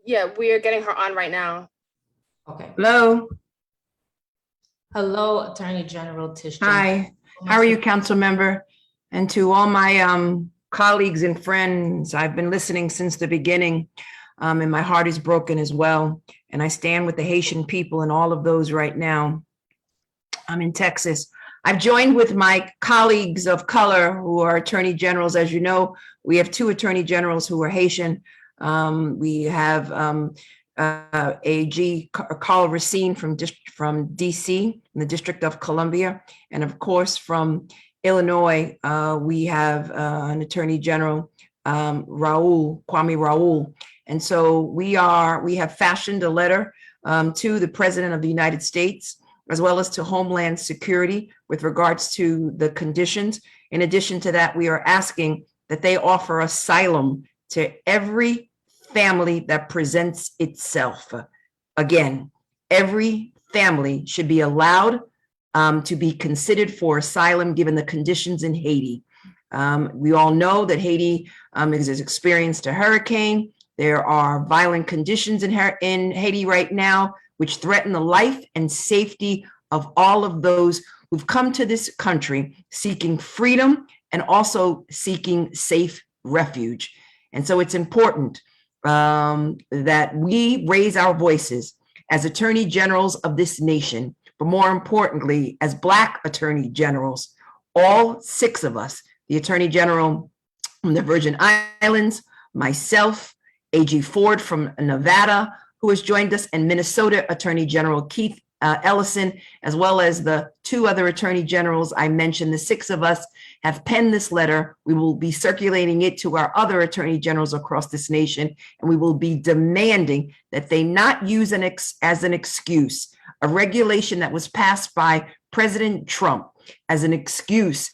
Yeah, we are getting her on right now. Okay. Hello. Hello, Attorney General Tish. Hi. How are you, council member? And to all my colleagues and friends, I've been listening since the beginning, and my heart is broken as well. And I stand with the Haitian people and all of those right now. I'm in Texas. I've joined with my colleagues of color who are attorney generals. As you know, we have 2 attorney generals who are Haitian. We have AG Carl Racine from DC, in the District of Columbia. And of course, from Illinois, we have an Attorney General, Kwame Raoul. And so we have fashioned a letter to the President of the United States, as well as to Homeland Security with regards to the conditions. In addition to that, we are asking that they offer asylum to every family that presents itself. Again, every family should be allowed to be considered for asylum given the conditions in Haiti. We all know that Haiti has experienced a hurricane. There are violent conditions in Haiti right now, which threaten the life and safety of all of those who've come to this country seeking freedom and also seeking safe refuge. And so it's important that we raise our voices as attorney generals of this nation, but more importantly, as Black attorney generals, all 6 of us, the attorney general from the Virgin Islands, myself, A.G. Ford from Nevada, who has joined us, and Minnesota Attorney General Keith Ellison, as well as the 2 other attorney generals I mentioned. The 6 of us have penned this letter. We will be circulating it to our other attorney generals across this nation, and we will be demanding that they not use as an excuse a regulation that was passed by President Trump as an excuse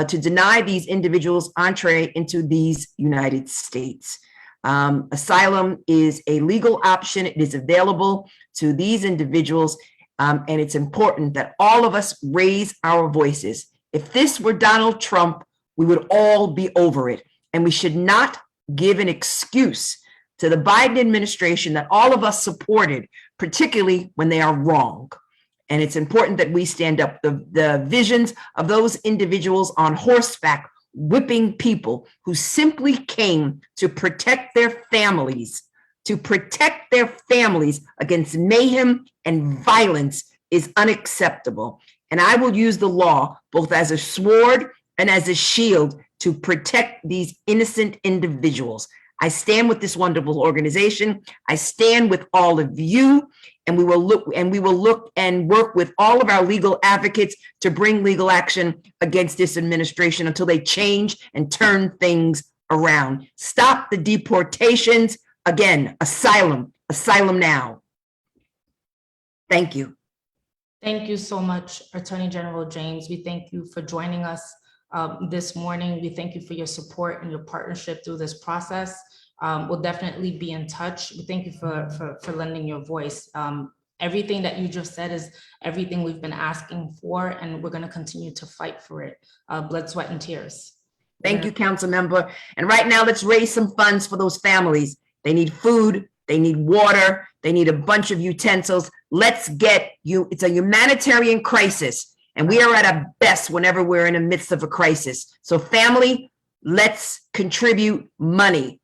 to deny these individuals entree into these United States. Asylum is a legal option. It is available to these individuals. And it's important that all of us raise our voices. If this were Donald Trump, we would all be over it. And we should not give an excuse to the Biden administration that all of us supported, particularly when they are wrong. And it's important that we stand up. The visions of those individuals on horseback whipping people who simply came to protect their families, against mayhem and violence is unacceptable. And I will use the law both as a sword and as a shield to protect these innocent individuals. I stand with this wonderful organization. I stand with all of you, and we will look and work with all of our legal advocates to bring legal action against this administration until they change and turn things around. Stop the deportations. Again, asylum now. Thank you. Thank you so much, Attorney General James. We thank you for joining us this morning. We thank you for your support and your partnership through this process. We'll definitely be in touch. We thank you for lending your voice. Everything that you just said is everything we've been asking for, and we're going to continue to fight for it. Blood, sweat, and tears. Thank you, council member. And right now, let's raise some funds for those families. They need food, they need water, they need a bunch of utensils. Let's get you. It's a humanitarian crisis, and we are at our best whenever we're in the midst of a crisis. So family, let's contribute money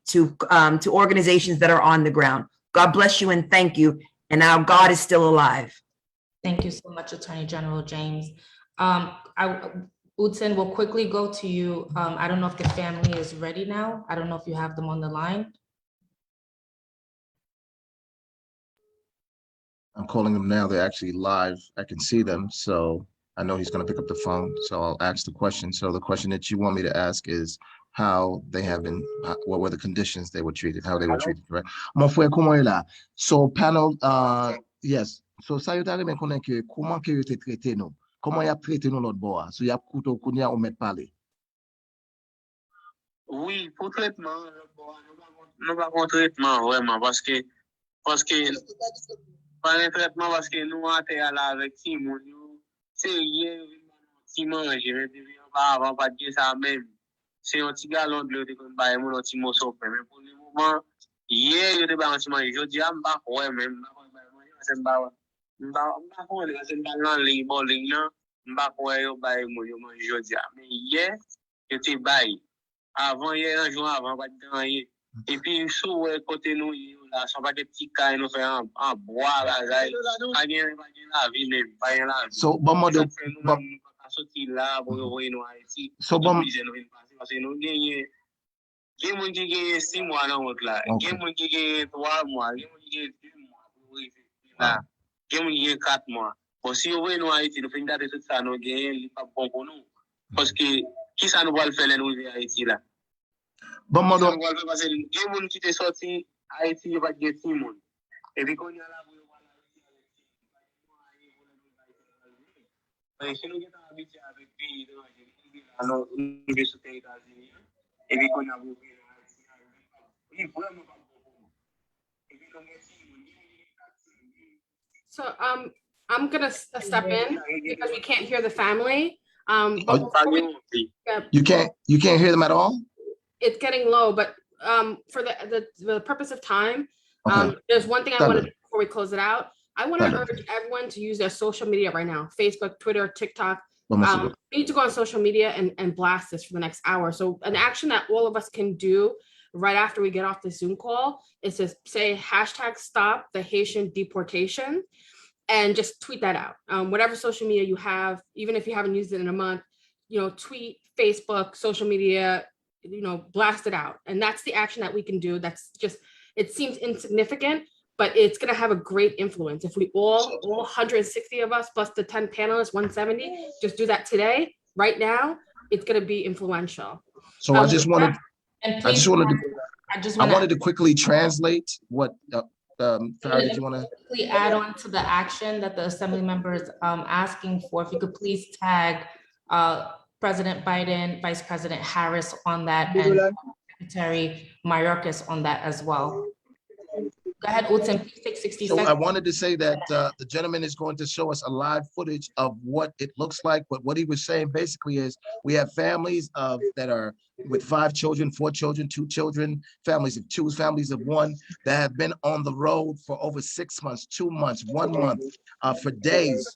to organizations that are on the ground. God bless you and thank you. And our God is still alive. Thank you so much, Attorney General James. Utsen, we'll quickly go to you. I don't know if the family is ready now. I don't know if you have them on the line. I'm calling them now. They're actually live. I can see them. So I know he's going to pick up the phone. So I'll ask the question. So the question that you want me to ask is how they have been, what were the conditions they were treated, how they were treated, right? Mon frère, comment est là? So panel, yes. So ça y est, mais connaît que comment que vous traité nous? Comment y a traité nous l'autre bois? So y a couteau qu'on y a on met parler. Oui, pour traitement, nous pas contre traitement vraiment parce que pas un traitement parce que nous on était là avec Simon, c'est hier qui mange, mais avant pas dire ça même. C'est un petit galon de l'eau de comme bailler mon petit morceau mais pour le moment hier je te ba un petit manger je dis am pas ouais même c'est pas c'est pas dans les bowling là m'pas ouais yo bailler mon yo manger je dis mais hier je te bailler avant hier un jour avant pas de rien et puis sous côté nous là sont pas des petits cailles nous fait en bois là pas bien la vie même pas la vie so bon mode sorti là pour envoyer nous à ici so bon parce que nous gagnons qui gagne 6 mois dans votre là qui gagne 3 mois qui gagne 2 mois pour arriver là qui gagne 4 mois bon si on veut nous à Haïti nous finir de tout ça nous gagne pas bon pour nous parce que qui ça nous va le faire nous arriver à Haïti là bon mode parce que les gens qui sont sortis Haïti il va gagner 6 mois et puis quand il y a là si nous sommes habitués avec les pays alors l'université des États-Unis et puis qu'on a il vraiment pas So I'm gonna step in because we can't hear the family. You can't hear them at all? It's getting low, but for the purpose of time, Okay. there's one thing I want to do before we close it out. I want to urge everyone to use their social media right now, Facebook, Twitter, TikTok. We need to go on social media and blast this for the next hour. So an action that all of us can do right after we get off the Zoom call, is to say hashtag stop the Haitian deportation and just tweet that out. Whatever social media you have, even if you haven't used it in a month, tweet, Facebook, social media, blast it out. And that's the action that we can do. That's just, it seems insignificant, but it's going to have a great influence. If we all 160 of us plus the 10 panelists, 170, just do that today, right now, it's going to be influential. So I just wanted, And I please, just wanted I wanted to quickly translate what, Farah, did you want to? quickly add on to the action that the assembly members asking for. If you could please tag President Biden, Vice President Harris on that, and Secretary Mayorkas on that as well. Go ahead, Utzen, please take 60 So seconds. I wanted to say that the gentleman is going to show us a live footage of what it looks like. But what he was saying basically is we have families that are with 5 children, 4 children, 2 children, families of 2, families of 1 that have been on the road for over 6 months, 2 months, 1 month, for days.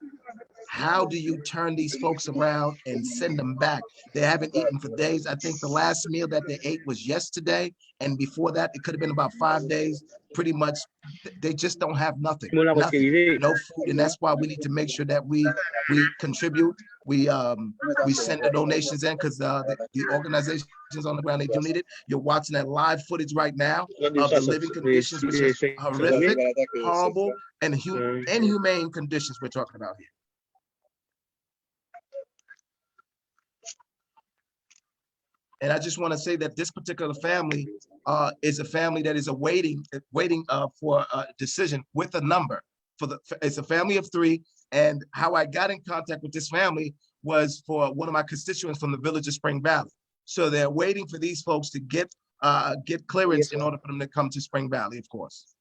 How do you turn these folks around and send them back? They haven't eaten for days. I think the last meal that they ate was yesterday. And before that, it could have been about 5 days. Pretty much, they just don't have nothing, no food. And that's why we need to make sure that we contribute. We send the donations in because the organizations on the ground, they do need it. You're watching that live footage right now of the living conditions, which is horrific, horrible, and inhumane conditions we're talking about here. And I just want to say that this particular family is a family that is waiting for a decision with a number. It's a family of 3. And how I got in contact with this family was for one of my constituents from the village of Spring Valley. So they're waiting for these folks to get clearance in order for them to come to Spring Valley, of course.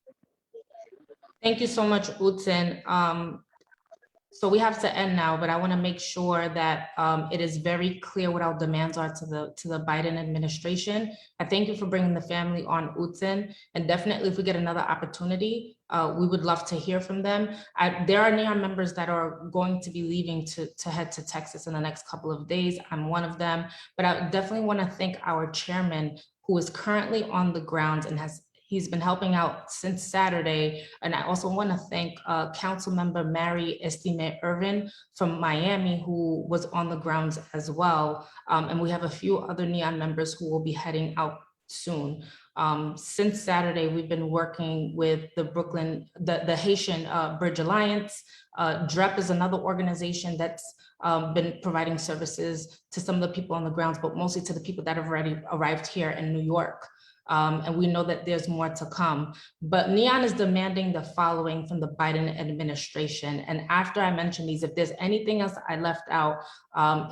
Thank you so much, Utzen. So we have to end now, but I want to make sure that it is very clear what our demands are to the Biden administration. I thank you for bringing the family on, Utzen, and definitely if we get another opportunity, we would love to hear from them. There are NHAEON members that are going to be leaving to head to Texas in the next couple of days. I'm one of them, but I definitely want to thank our chairman who is currently on the ground and he's been helping out since Saturday. And I also want to thank Council Member Mary Estime Irvin from Miami, who was on the grounds as well. And we have a few other NHAEON members who will be heading out soon. Since Saturday, we've been working with the Haitian Bridge Alliance. DREP is another organization that's been providing services to some of the people on the grounds, but mostly to the people that have already arrived here in New York. And we know that there's more to come. But NHAEON is demanding the following from the Biden administration. And after I mention these, if there's anything else I left out,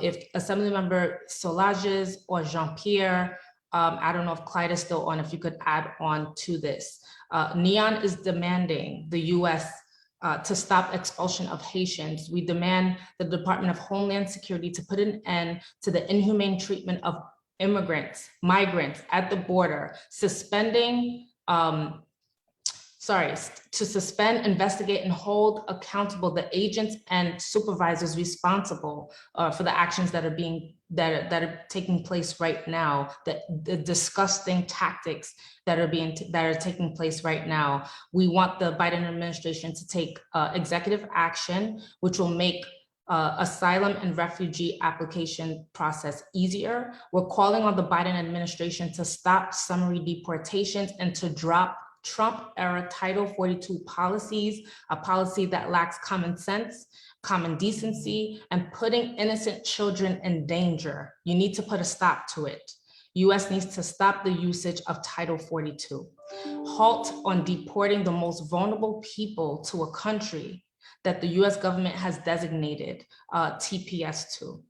if Assemblymember Solages or Jean-Pierre, I don't know if Clyde is still on, if you could add on to this. NHAEON is demanding the US to stop expulsion of Haitians. We demand the Department of Homeland Security to put an end to the inhumane treatment of immigrants, migrants at the border, to suspend, investigate, and hold accountable the agents and supervisors responsible for the actions that are taking place right now, the disgusting tactics that are taking place right now. We want the Biden administration to take executive action, which will make asylum and refugee application process easier. We're calling on the Biden administration to stop summary deportations and to drop Trump-era Title 42 policies, a policy that lacks common sense, common decency, and putting innocent children in danger. You need to put a stop to it. US needs to stop the usage of Title 42. Halt on deporting the most vulnerable people to a country that the US government has designated TPS to.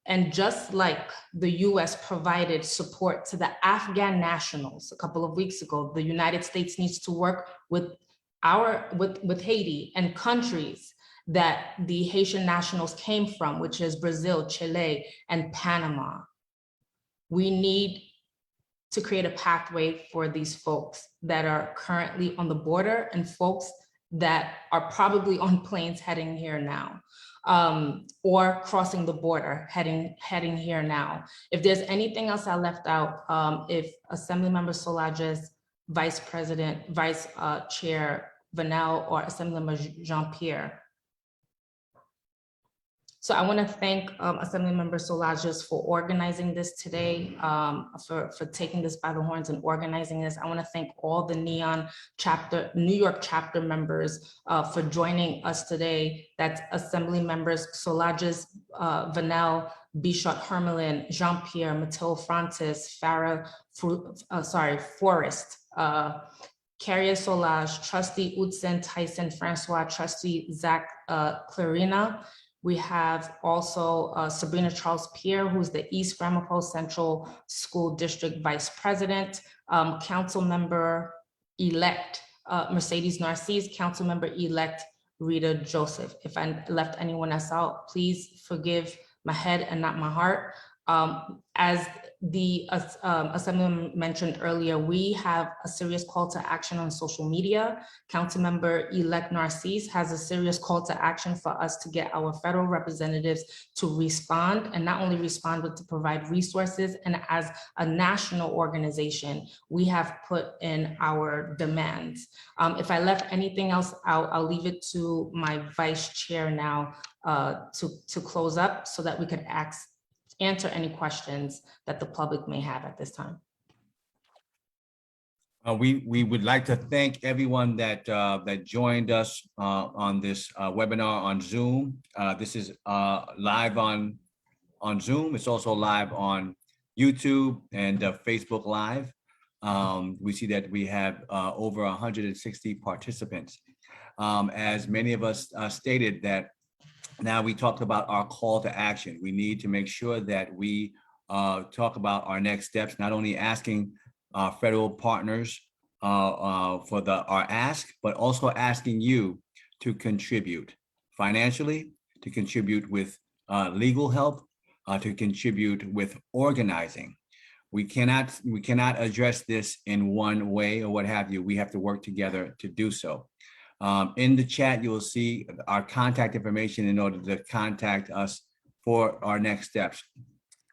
And just like the US provided support to the Afghan nationals a couple of weeks ago, the United States needs to work with Haiti and countries that the Haitian nationals came from, which is Brazil, Chile, and Panama. We need to create a pathway for these folks that are currently on the border and folks that are probably on planes heading here now, or crossing the border heading here now. If there's anything else I left out, if Assemblymember Solages, Vice Chair Vanel, or Assemblymember Jean-Pierre. So I want to thank Assemblymember Solages for organizing this today, for taking this by the horns and organizing this. I want to thank all the NHAEON chapter, New York chapter members for joining us today. That's Assembly members Solages, Vanel, Bichot Hermelin, Jean-Pierre, Mathilde Francis, Forrest, Carrier Solage, Trustee Utsen, Tyson, Francois, Trustee Zach Clarina. We have also Sabrina Charles Pierre, who's the East Ramapo Central School District Vice President, Council Member-elect Mercedes Narcisse, Council Member-elect Rita Joseph. If I left anyone else out, please forgive my head and not my heart. As the Assemblyman mentioned earlier, we have a serious call to action on social media. Councilmember-elect Narcisse has a serious call to action for us to get our federal representatives to respond, and not only respond, but to provide resources. And as a national organization, we have put in our demands. If I left anything else out, I'll leave it to my vice chair now to close up so that we could answer any questions that the public may have at this time. We would like to thank everyone that joined us on this webinar on Zoom. This is live on Zoom. It's also live on YouTube and Facebook Live. We see that we have over 160 participants. As many of us stated, that now we talked about our call to action. We need to make sure that we talk about our next steps, not only asking our federal partners for our ask, but also asking you to contribute financially, to contribute with legal help, to contribute with organizing. We cannot address this in one way or what have you. We have to work together to do so. In the chat, you will see our contact information in order to contact us for our next steps.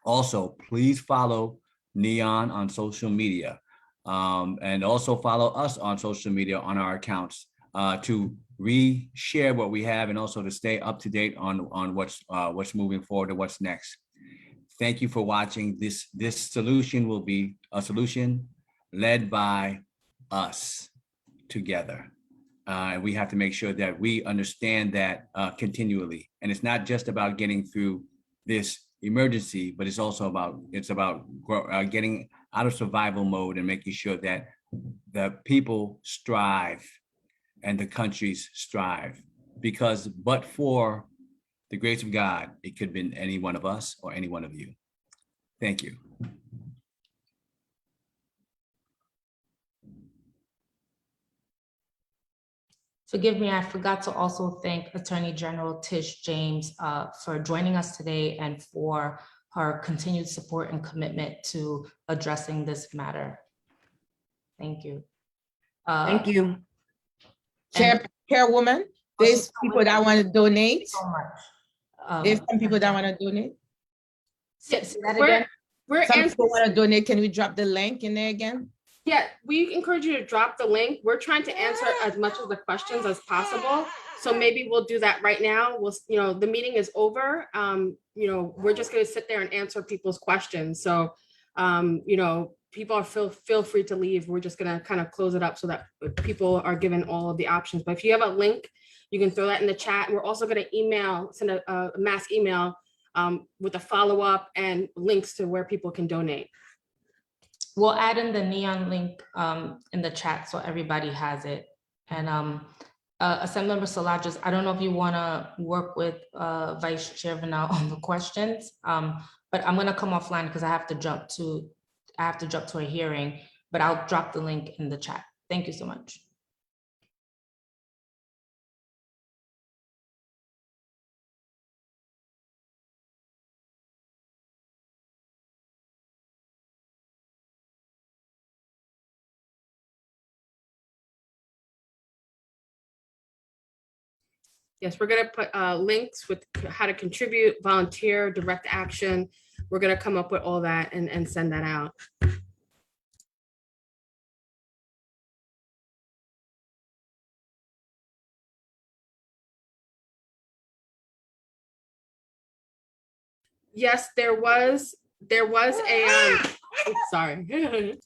Also, please follow NHAEON on social media, and also follow us on social media on our accounts to re-share what we have, and also to stay up to date on what's moving forward and what's next. Thank you for watching. This solution will be a solution led by us together. And we have to make sure that we understand that continually. And it's not just about getting through this emergency, but it's also about getting out of survival mode and making sure that the people strive and the countries strive. Because but for the grace of God, it could have been any one of us or any one of you. Thank you. Forgive me, I forgot to also thank Attorney General Tish James for joining us today and for her continued support and commitment to addressing this matter. Thank you. Thank you. Chairwoman, there's people that want to donate. So much. There's some people that want to donate. Say that again. Some people want to donate. Can we drop the link in there again? Yeah, we encourage you to drop the link. We're trying to answer as much of the questions as possible. So maybe we'll do that right now. The meeting is over. We're just going to sit there and answer people's questions. So, people are feel free to leave. We're just going to kind of close it up so that people are given all of the options. But if you have a link, you can throw that in the chat. We're also going to send a mass email with a follow-up and links to where people can donate. We'll add in the NHAEON link in the chat so everybody has it. And Assemblymember Solages, I don't know if you want to work with Vice Chair Vanel on the questions, but I'm going to come offline because I have to jump to a hearing, but I'll drop the link in the chat. Thank you so much. Yes, we're gonna put links with how to contribute, volunteer, direct action. We're gonna come up with all that and send that out. Yes, there was a, oops, sorry.